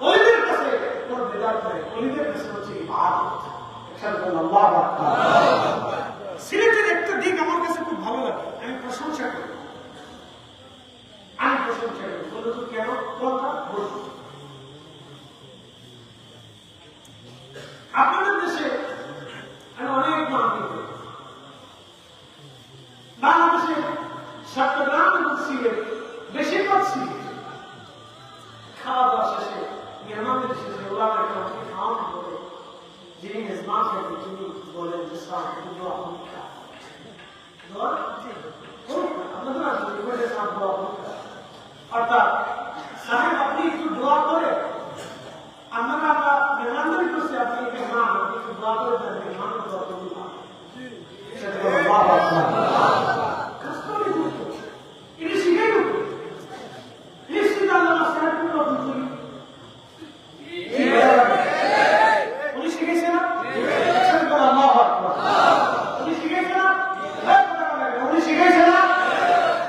অলিদের কাছে কোন বেদাত নেই, অলিদের কাছে হচ্ছে ইবাদত। সিলেটের একটা দিক আমার কাছে খুব ভালো লাগে, আমি প্রশংসা করি। বলে তো কেন কথা বলবো, আপনাদের দেশে আমি অনেক মানতে বাংলাদেশে চট্টগ্রাম এবং সিলেট বেশিরভাগ সিলেট খাওয়া দাওয়া শেষে মেহমানদের শেষে ওরা একটা খাওয়ানো করে, যিনি মেজবান থাকে তিনি বলেন যে অর্থাৎ সাহেব আপনি একটু দোয়া করে, আমরা মেহমানদারি করছি, আপনি মেহমান আপনি একটু দোয়া করে দেন, মেহমান দোয়া করুন। এটা শিখাই দেবো নিশ্চিত আল্লাহ সাহেব উনি শিখেছে না, উনি শিখেছে না, উনি শিখেছে না।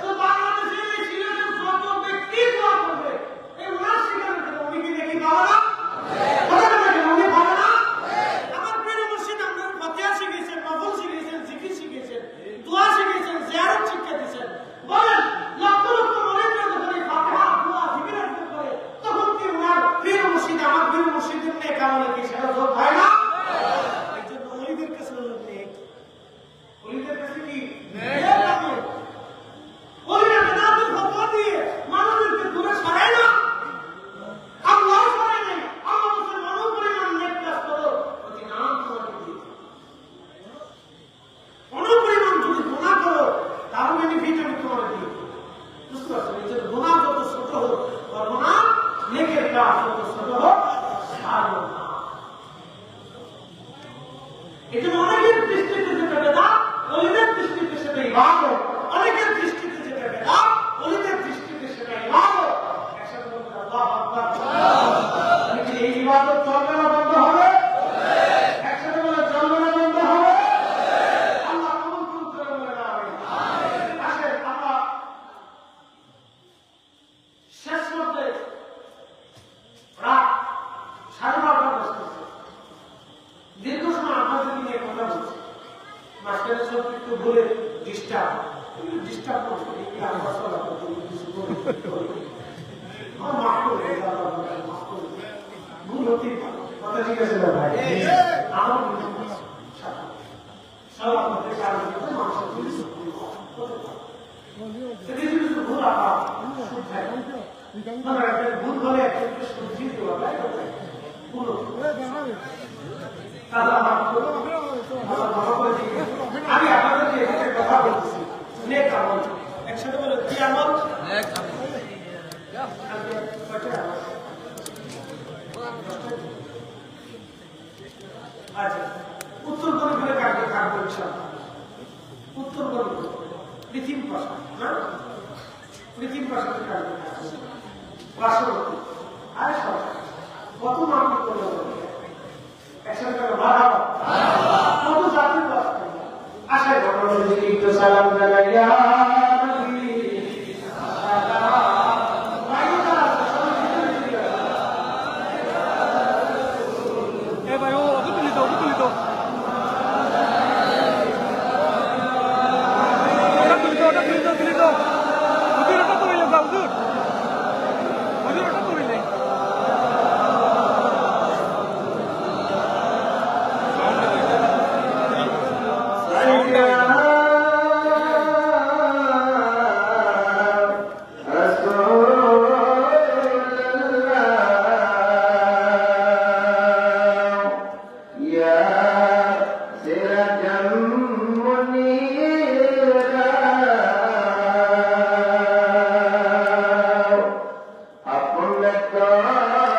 তো বাংলাদেশে সিলেটের যত ব্যক্তি দোয়া করবে এই ওনার শিখানোর জন্য উনি কি দেখি পাবে না, উনি পাবে না। আমার প্রিয় মুর্শিদ আপনার ফাতিহা শিখেছেন, নফল শিখেছেন, জিকির শিখেছেন, দোয়া শিখেছেন, জিয়ারত শিক্ষা দিয়েছেন। বলেন লক্ষ লক্ষ মনের জন্য যখন এই ফাতিহা দোয়া জিকির অর্জন করে তখন কি ওনার প্রিয় মুর্শিদ আমার প্রিয় মুর্শিদের নেক আমলে কি সেটা যোগ হয় না? এই জন্য অলিদের কাছে হলো নেক, অলিদের কাছে কি নেক আমল। অলিরা বেদাতের ফতোয়া দিয়ে মানুষদেরকে দূরে সরায় না, আল্লাহ সরায় নাই। আল্লাহ বলেন অনুপরিমাণ নেক কাজ করো প্রতিদান তোমাকে দিই, অনুপরিমাণ যদি গুনাহ করো তার বেনিফিট আমি তোমাকে দিই। বুঝতে পারছো? এই জন্য গুনাহ যত ছোট হোক করবো না, নেকের কাজ যত ছোট হোক ছাড়বো না। এই জন্য অনেকের দৃষ্টিতে যেটা বেদাত অলিদের দৃষ্টিতে সেটা ইবাদত, অনেকের দৃষ্টিতে যেটা বেদাত অলিদের দৃষ্টিতে সেটা ইবাদত। একসাথে বলতে আল্লাহু আকবার। নাকি এই ইবাদত চলবে না, বন্ধ হবে? একসাথে বলে চলবে না, বন্ধ হবে? আল্লাহ কবুল করুন, করে বলে আমিন। আসেন আমরা শেষ করতে রাত 12:30 বাজতেছে। দীর্ঘ সময় আপনাদের নিয়ে কথা বলছি, মাঝখানে সব একটু বলে ডিস্টার্ব করবে, আমরা চলা কিছু আমার মাফ করে মাফ করে ভুল হতেই পারে, কথা ঠিক আছে না ভাই? আমার সব আপনাদের কারণে মানুষের পুলিশ ভুল রাখা ভুল হলে একটা সবজি দেওয়া ভুল আমি আপনাদেরকে এখানে কথা বলতেছি নেক আমল। একসাথে বলে কি আমল? আচ্ছা, উত্তর গরিবের কাকে থাকবো ইনশাআল্লাহ। উত্তর গরিব পৃথিবী ভাষা না, পৃথিবী ভাষাতে কাকে থাকবো পার্শ্ববর্তী আর সরকার কত মানুষ করলে একসাথে কত জাতির বাস আসে একটু সালাম জানাইয়া না